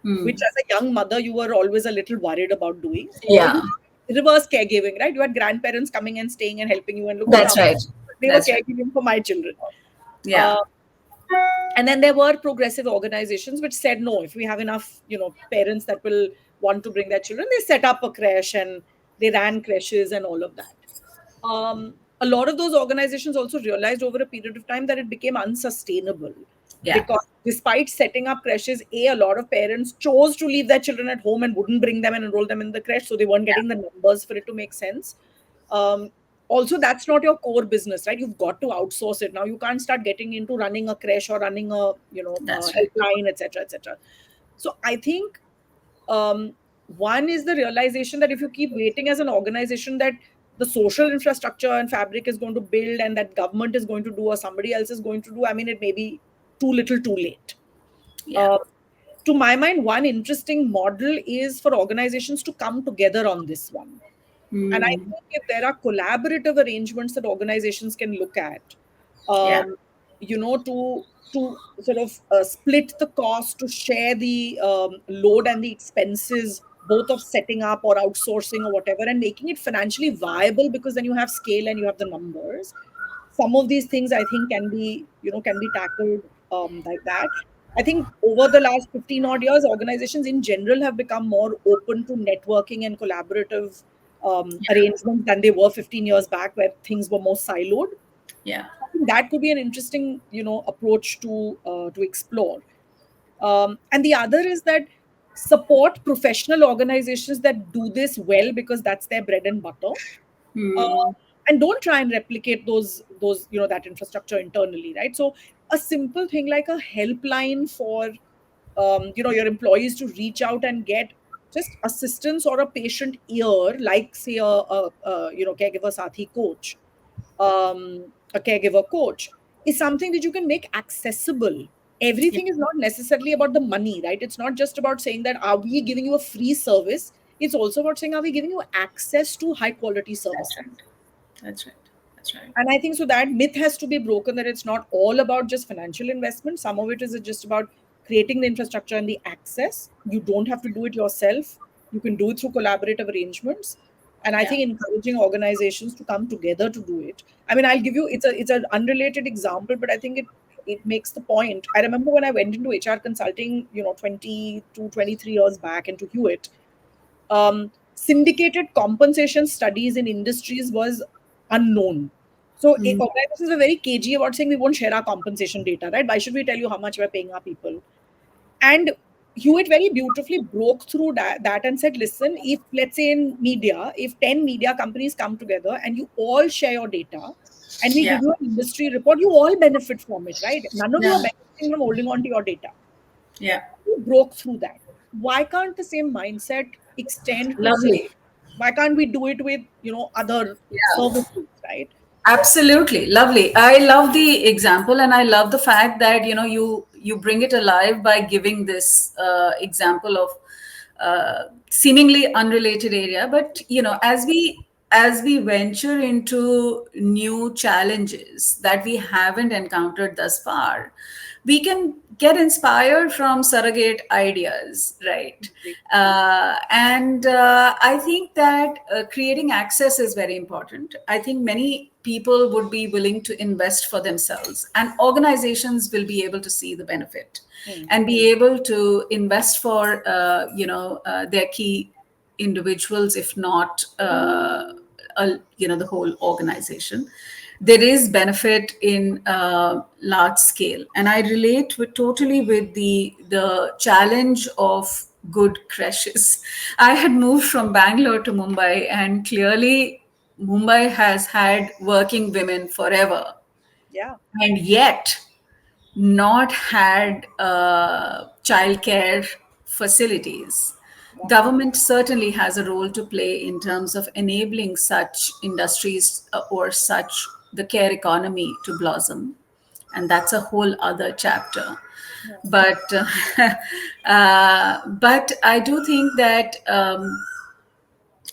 which Hmm. as a young mother you were always a little worried about doing, or you Yeah. reverse caregiving, right? You had grandparents coming and staying and helping you and looking That's after right. you. They were That's right. caregiving for my children. Yeah. Uh, and then there were progressive organizations which said no, if we have enough, parents that will want to bring their children, they set up a creche and they ran creches and all of that. A lot of those organizations also realized over a period of time that it became unsustainable Yeah. because despite setting up creches, a lot of parents chose to leave their children at home and wouldn't bring them and enroll them in the creche, so they weren't Yeah. getting the numbers for it to make sense. um, Also, that's not your core business, right? You've got to outsource it now. You can't start getting into running a creche or running a That's right. helpline, etc., etc. So I think one is the realization that if you keep waiting as an organization that the social infrastructure and fabric is going to build and that government is going to do or somebody else is going to do, I mean, it may be too little too late. Yeah. uh, to my mind, one interesting model is for organizations to come together on this one. And I Mm. think if there are collaborative arrangements that organizations can look at, Yeah. um, to sort of split the cost, to share the load and the expenses, both of setting up or outsourcing or whatever, and making it financially viable, because then you have scale and you have the numbers. Some of these things I think can be tackled like that. I think over the last 15 odd years, organizations in general have become more open to networking and collaborative arrangements than they were 15 years back, where things were more siloed. Yeah. I think that could be an interesting, approach to explore. And the other is that support professional organizations that do this well, because that's their bread and butter. uh, Mm. and don't try and replicate those that infrastructure internally, right? So a simple thing like a helpline for your employees to reach out and get just assistance or a patient ear, like say a caregiver sathi coach, a caregiver coach, is something that you can make accessible. Yeah. Everything is not necessarily about the money, right? It's not just about saying that are we giving you a free service. It's also about saying, are we giving you access to high quality That's services? right. That's right. That's right. And I think so that myth has to be broken, that it's not all about just financial investment. Some of it is just about creating the infrastructure and the access. You don't have to do it yourself. You can do it through collaborative arrangements. And I Yeah. think encouraging organizations to come together to do it. I mean, I'll give you, it's an unrelated example, but I think it makes the point. I remember when I went into HR consulting, 22, 23 years back into Hewitt, syndicated compensation studies in industries was unknown. So Mm. organizations were very cagey about saying we won't share our compensation data, right? Why should we tell you how much we're paying our people? And Hewitt very beautifully broke through that and said, listen, if let's say in media, if 10 media companies come together and you all share your data and we Yeah. give you an industry report, you all benefit from it, right? None of you are Yeah. benefiting from holding on to your data. Yeah. You broke through that. Why can't the same mindset extend to say, Lovely. why can't we do it with other Yeah. services, right? Absolutely lovely. I love the example, and I love the fact that you bring it alive by giving this example of seemingly unrelated area. But as we venture into new challenges that we haven't encountered thus far, we can get inspired from surrogate ideas, right? And I think that creating access is very important. I think many people would be willing to invest for themselves, and organizations will be able to see the benefit Hmm. and be able to invest for their key individuals, if not the whole organization. There is benefit in large scale, and I relate totally with the challenge of good crashes. I had moved from Bangalore to Mumbai, and clearly Mumbai has had working women forever, Yeah. and yet not had childcare facilities. Yeah. Government certainly has a role to play in terms of enabling such industries or such the care economy to blossom, and that's a whole other chapter. Yeah. But I do think that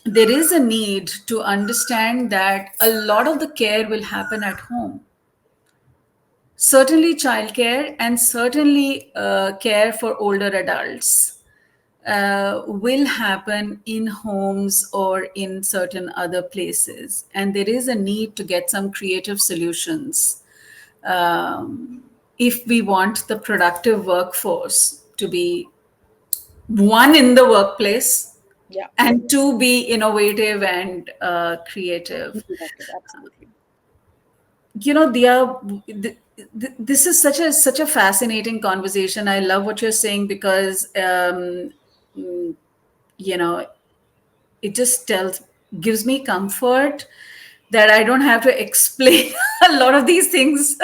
there is a need to understand that a lot of the care will happen at home. Certainly, childcare and certainly care for older adults will happen in homes or in certain other places. And there is a need to get some creative solutions um, if we want the productive workforce to be one in the workplace, Yeah. and two, be innovative and creative. Absolutely. This is such a fascinating conversation. I love what you're saying because mm, you know it just gives me comfort that I don't have to explain a lot of these things.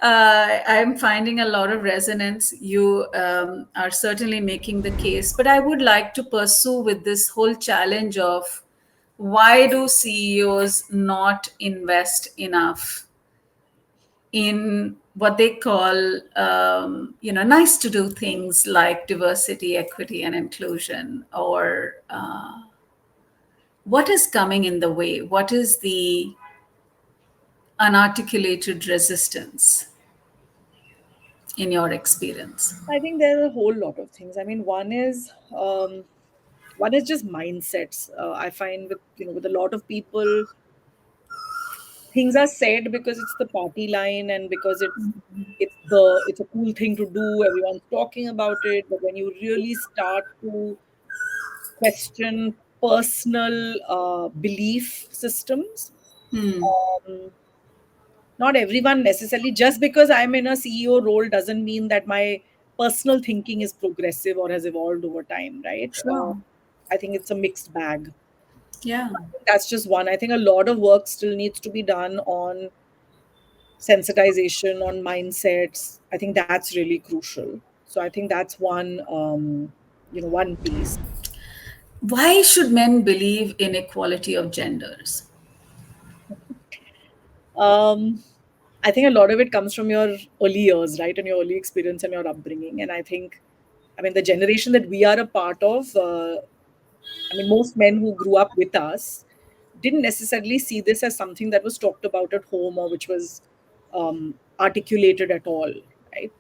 I'm finding a lot of resonance. You are certainly making the case, but I would like to pursue with this whole challenge of why do CEOs not invest enough in what they call, nice to do things like diversity, equity, and inclusion? Or what is coming in the way? What is the unarticulated resistance in your experience? I think there are a whole lot of things. I mean, one is just mindsets. I find with with a lot of people, things are said because it's the party line and because it's a cool thing to do. Everyone's talking about it, but when you really start to question personal belief systems, Hmm. um, not everyone necessarily, just because I'm in a CEO role doesn't mean that my personal thinking is progressive or has evolved over time, right? Sure. I think it's a mixed bag. Yeah. That's just one. I think a lot of work still needs to be done on sensitization, on mindsets. I think that's really crucial. So I think that's one piece. Why should men believe in equality of genders? Um, I think a lot of it comes from your early years, right, and your early experience and your upbringing. And I think, I mean, the generation that we are a part of, I mean, most men who grew up with us didn't necessarily see this as something that was talked about at home or which was articulated at all, right?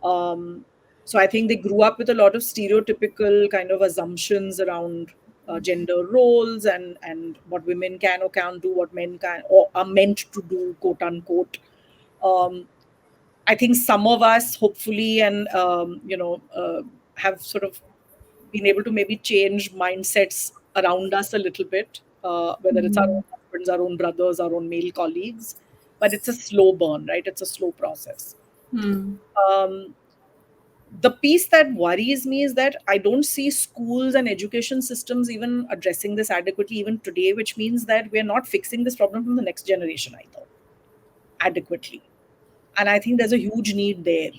Um, so I think they grew up with a lot of stereotypical kind of assumptions around gender roles and what women can or can't do, what men can or are meant to do, quote unquote. Um, I think some of us, hopefully, and have sort of been able to maybe change mindsets around us a little bit, whether it's our own husbands, our own brothers, our own male colleagues. But it's a slow burn, right? It's a slow process. Hmm. Um, the piece that worries me is that I don't see schools and education systems even addressing this adequately even today, which means that we're not fixing this problem from the next generation either adequately. And I think there's a huge need there.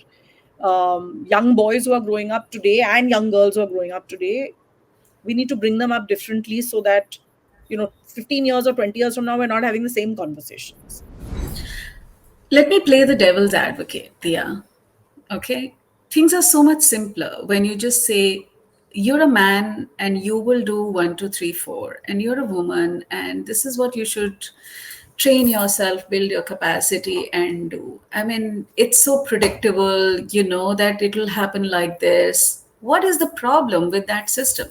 Young boys who are growing up today and young girls who are growing up today, we need to bring them up differently so that 15 years or 20 years from now we're not having the same conversations. Let me play the devil's advocate, Dia. Okay? Things are so much simpler when you just say, you're a man and you will do one, two, three, four, and you're a woman, and this is what you should train yourself, build your capacity, and do. I mean, it's so predictable, that it'll happen like this. What is the problem with that system?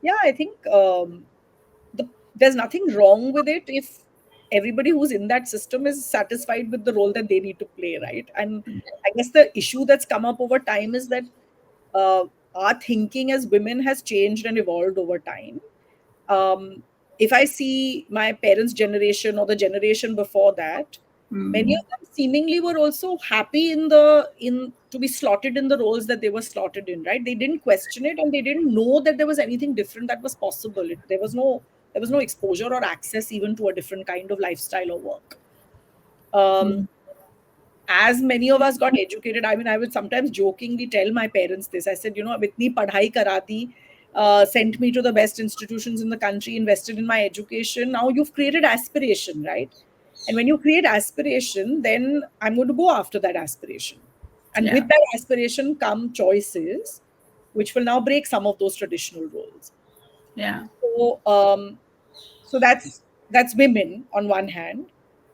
Yeah, I think there's nothing wrong with it if everybody who's in that system is satisfied with the role that they need to play, right? And I guess the issue that's come up over time is that uh, our thinking as women has changed and evolved over time. um, if I see my parents' generation or the generation before that, many Hmm. of them seemingly were also happy in to be slotted in the roles that they were slotted in. Right? They didn't question it, and they didn't know that there was anything different that was possible. There was no exposure or access even to a different kind of lifestyle or work. Um, as many of us got educated, I mean, I would sometimes jokingly tell my parents this. I said, "Itni padhai karati, sent me to the best institutions in the country, invested in my education. Now you've created aspiration, right? And when you create aspiration, then I'm going to go after that aspiration. And Yeah. with that aspiration come choices, which will now break some of those traditional roles. Yeah. So that's women on one hand,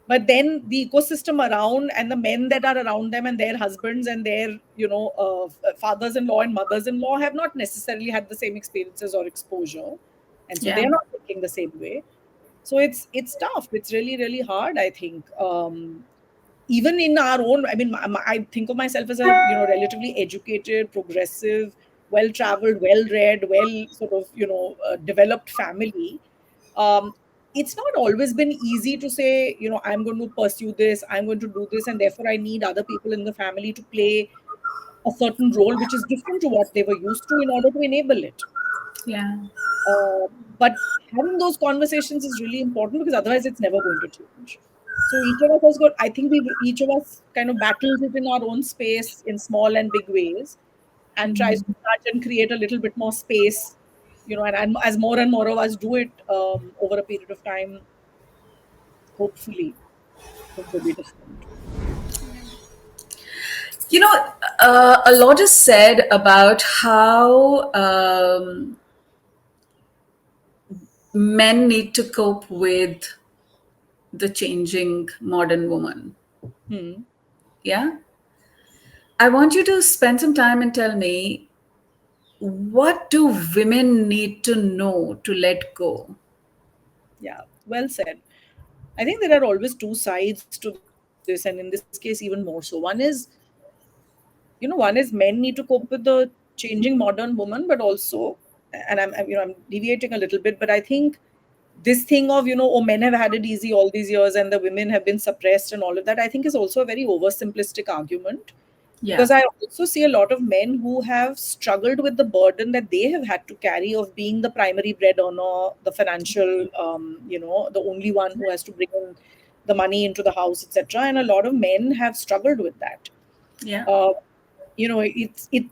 but then the ecosystem around and the men that are around them and their husbands and their fathers-in-law and mothers-in-law have not necessarily had the same experiences or exposure, and so Yeah. they're not thinking the same way. So it's tough. It's really really hard, I think. Even in our own, I mean, I think of myself as a relatively educated, progressive, well traveled, well read, well sort of developed family. um, it's not always been easy to say, I'm going to pursue this, I'm going to do this, and therefore I need other people in the family to play a certain role which is different to what they were used to in order to enable it. Yeah. uh, but having those conversations is really important because otherwise it's never going to change. So each of us has got, I think we each of us kind of battles it in our own space in small and big ways and tries to nudge and create a little bit more space and as more and more of us do it over a period of time, hopefully things will be different. You know, a lot is said about how men need to cope with the changing modern woman. Hmm. Yeah. I want you to spend some time and tell me, what do women need to know to let go? Yeah, well said. I think there are always two sides to this, and in this case even more so. One is men need to cope with the changing modern woman, but also, and I'm deviating a little bit, but I think this thing of, oh, men have had it easy all these years and the women have been suppressed and all of that, I think is also a very oversimplistic argument, Yeah. because I also see a lot of men who have struggled with the burden that they have had to carry of being the primary bread earner, the financial, the only one who has to bring in the money into the house, etc. And a lot of men have struggled with that. Yeah. Uh, it's it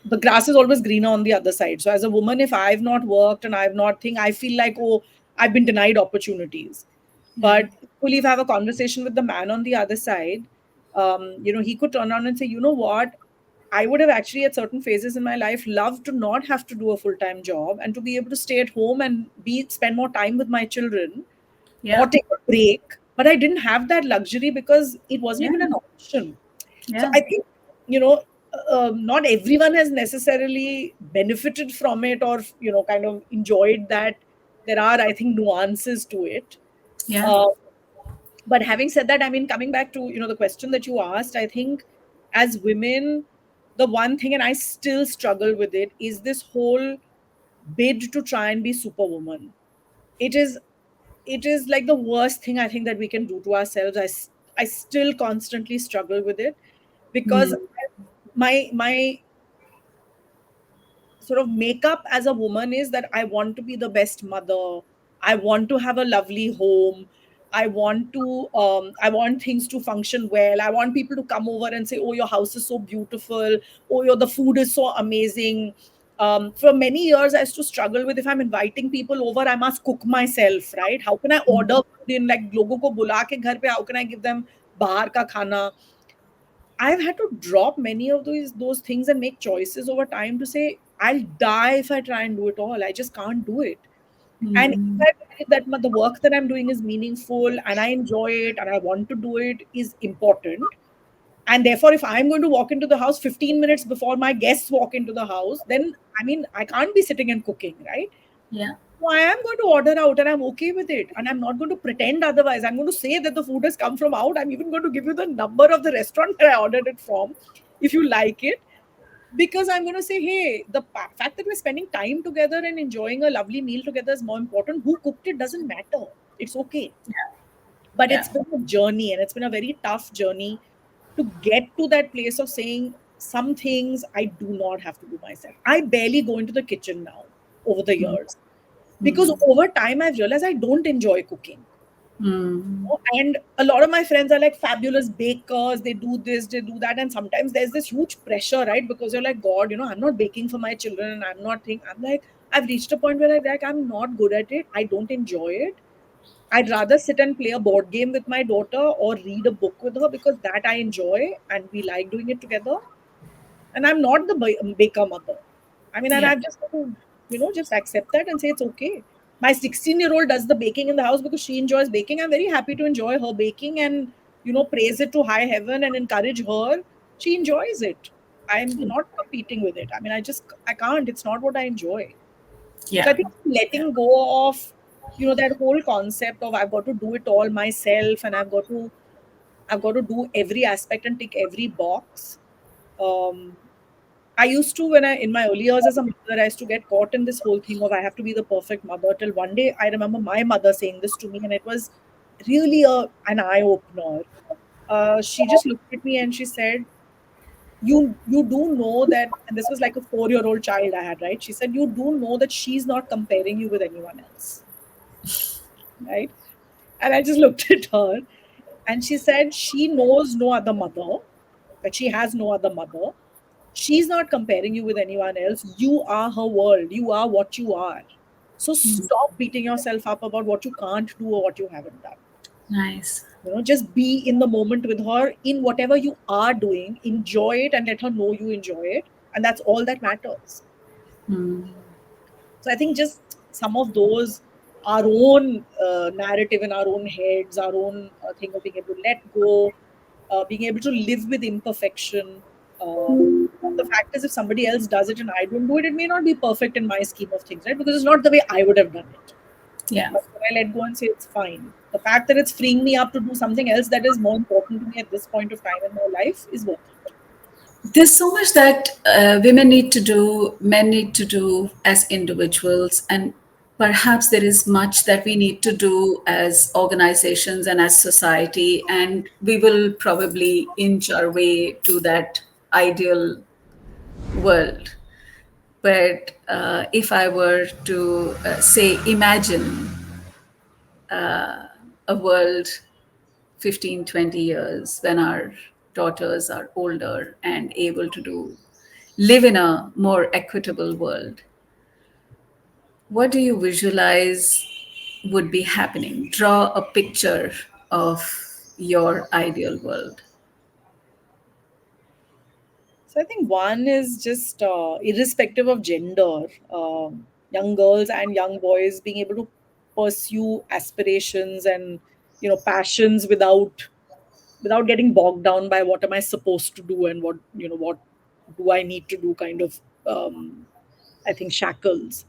the grass is always greener on the other side. So as a woman, if I've not worked and I've not think, I feel like, oh, I've been denied opportunities. Yeah. But equally, if I have a conversation with the man on the other side, he could turn around and say, you know what, I would have actually at certain phases in my life loved to not have to do a full-time job and to be able to stay at home and be spend more time with my children or Yeah. take a break. But I didn't have that luxury because it wasn't Yeah. even an option. So Yeah. I think, you know, not everyone has necessarily benefited from it or, kind of enjoyed that. There are, I think, nuances to it. Yeah. Uh, but having said that, I mean, coming back to, the question that you asked, I think as women, the one thing, and I still struggle with it, is this whole bid to try and be superwoman. It is it is like the worst thing I think that we can do to ourselves. I still constantly struggle with it because Mm. my sort of makeup as a woman is that I want to be the best mother. I want to have a lovely home. I want things to function well. I want people to come over and say, "Oh, your house is so beautiful. Oh, the food is so amazing." For many years, I used to struggle with, if I'm inviting people over, I must cook myself, right? How can I order food in, like logo ko bula ke ghar pe? How can I give them bahar ka khana? I've had to drop many of those things and make choices over time to say I'll die if I try and do it all. I just can't do it. And if Mm. I believe that the work that I'm doing is meaningful and I enjoy it and I want to do it is important, and therefore if I'm going to walk into the house 15 minutes before my guests walk into the house, then I mean I can't be sitting and cooking, right? Yeah. So I am going to order out and I'm okay with it. And I'm not going to pretend otherwise. I'm going to say that the food has come from out. I'm even going to give you the number of the restaurant that I ordered it from if you like it. Because I'm going to say, hey, the fact that we're spending time together and enjoying a lovely meal together is more important. Who cooked it doesn't matter. It's okay. But it's Yeah. been a journey and it's been a very tough journey to get to that place of saying some things I do not have to do myself. I barely go into the kitchen now over the Mm. years because over time I've realized I don't enjoy cooking. Mm. And a lot of my friends are like fabulous bakers. They do this, they do that, and sometimes there's this huge pressure, right? Because you're like, God, I'm not baking for my children, and I'm not think. I'm like, I've reached a point where I'm not good at it. I don't enjoy it. I'd rather sit and play a board game with my daughter or read a book with her because that I enjoy and we like doing it together. And I'm not the baker mother. I mean, and Yeah. I've just got to, just accept that and say it's okay. My 16-year-old does the baking in the house because she enjoys baking. I'm very happy to enjoy her baking and, praise it to high heaven and encourage her. She enjoys it. I'm not competing with it. I mean, I can't. It's not what I enjoy. So I Yeah. think Yeah. letting go of, that whole concept of I've got to do it all myself and I've got to do every aspect and tick every box. Um, I used to, when I, in my early years as a mother, I used to get caught in this whole thing of I have to be the perfect mother. Till one day, I remember my mother saying this to me, and it was really an eye opener. She just looked at me and she said, "You do know that," and this was like a 4-year-old child I had, right? She said, "You do know that she's not comparing you with anyone else, right?" And I just looked at her, and she said, "She knows no other mother, that she has no other mother." She's not comparing you with anyone else. You are her world. You are what you are. So stop beating yourself up about what you can't do or what you haven't done. Nice. Just be in the moment with her in whatever you are doing. Enjoy it and let her know you enjoy it. And that's all that matters. So I think just some of those, our own narrative in our own heads, our own thing of being able to let go, being able to live with imperfection. The fact is, if somebody else does it and I don't do it, it may not be perfect in my scheme of things, right? Because it's not the way I would have done it. Yeah. But when I let go and say it's fine, the fact that it's freeing me up to do something else that is more important to me at this point of time in my life is worth it. There's so much that women need to do, men need to do as individuals, and perhaps there is much that we need to do as organizations and as society, and we will probably inch our way to that ideal world. But if I were to say, imagine a world 15, 20 years when our daughters are older and able to live in a more equitable world, what do you visualize would be happening? Draw a picture of your ideal world. So I think one is just irrespective of gender, young girls and young boys being able to pursue aspirations and passions without getting bogged down by what am I supposed to do and what do I need to do kind of I think shackles.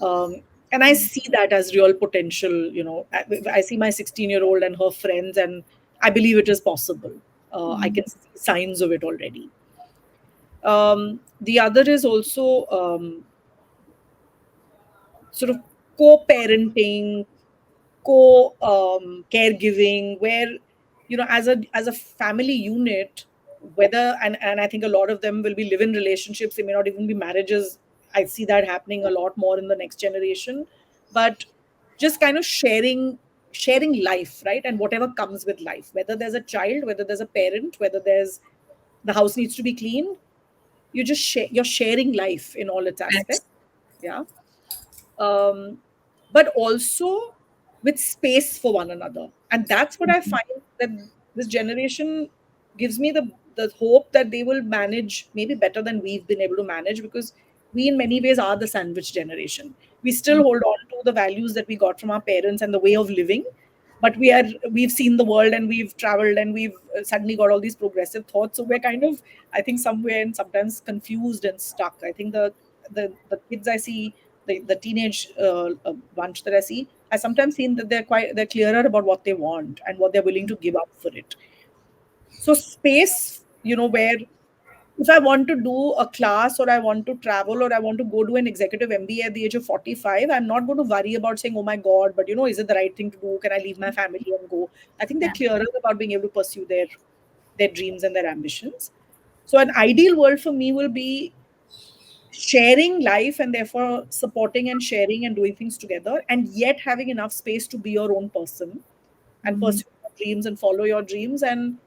Um, and I see that as real potential. I see my 16-year-old and her friends, and I believe it is possible. I can see signs of it already. The other is also sort of co-parenting, caregiving, where as a family unit, whether and I think a lot of them will be live-in relationships. They may not even be marriages. I see that happening a lot more in the next generation, but just kind of sharing life, right? And whatever comes with life, whether there's a child, whether there's a parent, whether there's the house needs to be clean, you're sharing life in all its Yes. aspects. Yeah. Um, but also with space for one another, and that's what I find that this generation gives me the hope that they will manage maybe better than we've been able to manage, because we in many ways are the sandwich generation. We still hold on to the values that we got from our parents and the way of living, but we've seen the world and we've traveled and we've suddenly got all these progressive thoughts, so we're kind of, I think, somewhere and sometimes confused and stuck. I think the kids I see, the teenage bunch that I see, I sometimes seen that they're clearer about what they want and what they're willing to give up for it. So space, where if I want to do a class or I want to travel or I want to go do an executive MBA at the age of 45, I'm not going to worry about saying, oh my God, but is it the right thing to do? Can I leave my family and go? I think they're Yeah. clearer about being able to pursue their dreams and their ambitions. So an ideal world for me will be sharing life and therefore supporting and sharing and doing things together, and yet having enough space to be your own person and pursue your dreams and follow your dreams, and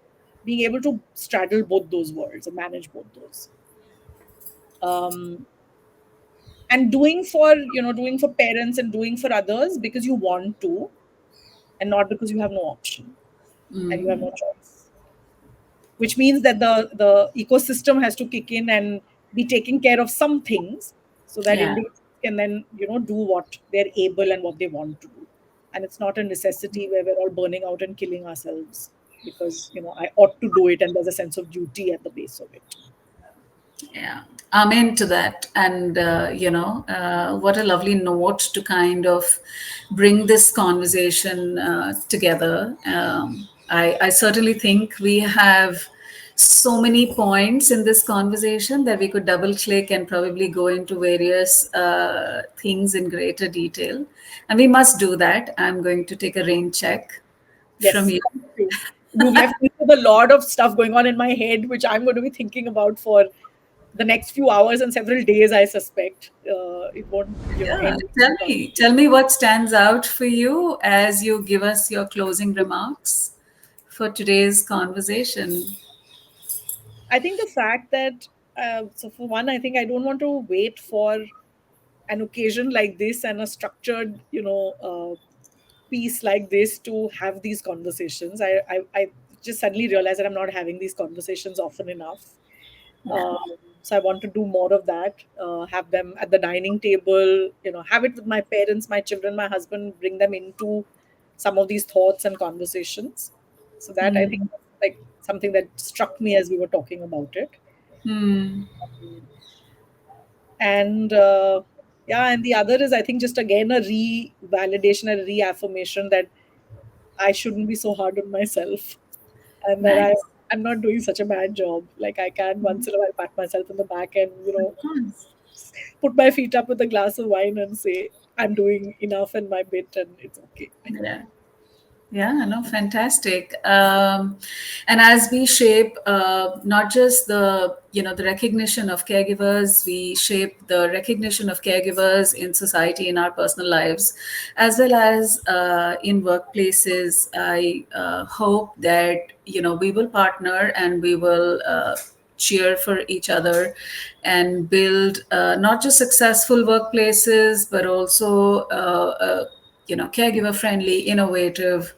being able to straddle both those worlds and manage both those, um, and doing for parents and doing for others because you want to, and not because you have no option and you have no choice, which means that the ecosystem has to kick in and be taking care of some things so that Yeah. individuals can then do what they're able and what they want to do, and it's not a necessity where we're all burning out and killing ourselves because I ought to do it and there's a sense of duty at the base of it. Yeah, I'm into that. And, what a lovely note to kind of bring this conversation together. I certainly think we have so many points in this conversation that we could double click and probably go into various things in greater detail. And we must do that. I'm going to take a rain check from Yes, you. thank you. You've left me with a lot of stuff going on in my head which I'm going to be thinking about for the next few hours and several days, I suspect. It won't Yeah, end. tell me what stands out for you as you give us your closing remarks for today's conversation. I think the fact that So for one, I think I don't want to wait for an occasion like this and a structured, piece like this to have these conversations. I just suddenly realized that I'm not having these conversations often enough. Yeah. Um, so I want to do more of that. Have them at the dining table. Have it with my parents, my children, my husband. Bring them into some of these thoughts and conversations. So that I think Hmm. like something that struck me as we were talking about it. Hmm. And yeah, and the other is I think just again a revalidation and reaffirmation that I shouldn't be so hard on myself, and that Nice. I'm not doing such a bad job. Like I can once in a while pat myself on the back and Of course. put my feet up with a glass of wine and say I'm doing enough in my bit and it's okay. Yeah. Yeah, no, fantastic. And as we shape not just the recognition of caregivers, we shape the recognition of caregivers in society, in our personal lives, as well as in workplaces. I hope that we will partner and we will cheer for each other and build not just successful workplaces, but also caregiver friendly, innovative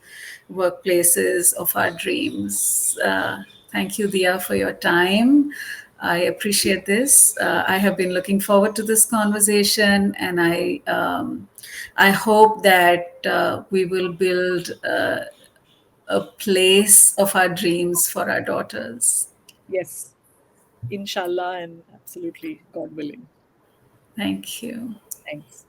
workplaces of our dreams. Thank you, Diya, for your time. I appreciate this. I have been looking forward to this conversation, and I hope that we will build a place of our dreams for our daughters. Yes, inshallah and absolutely, God willing. Thank you. Thanks.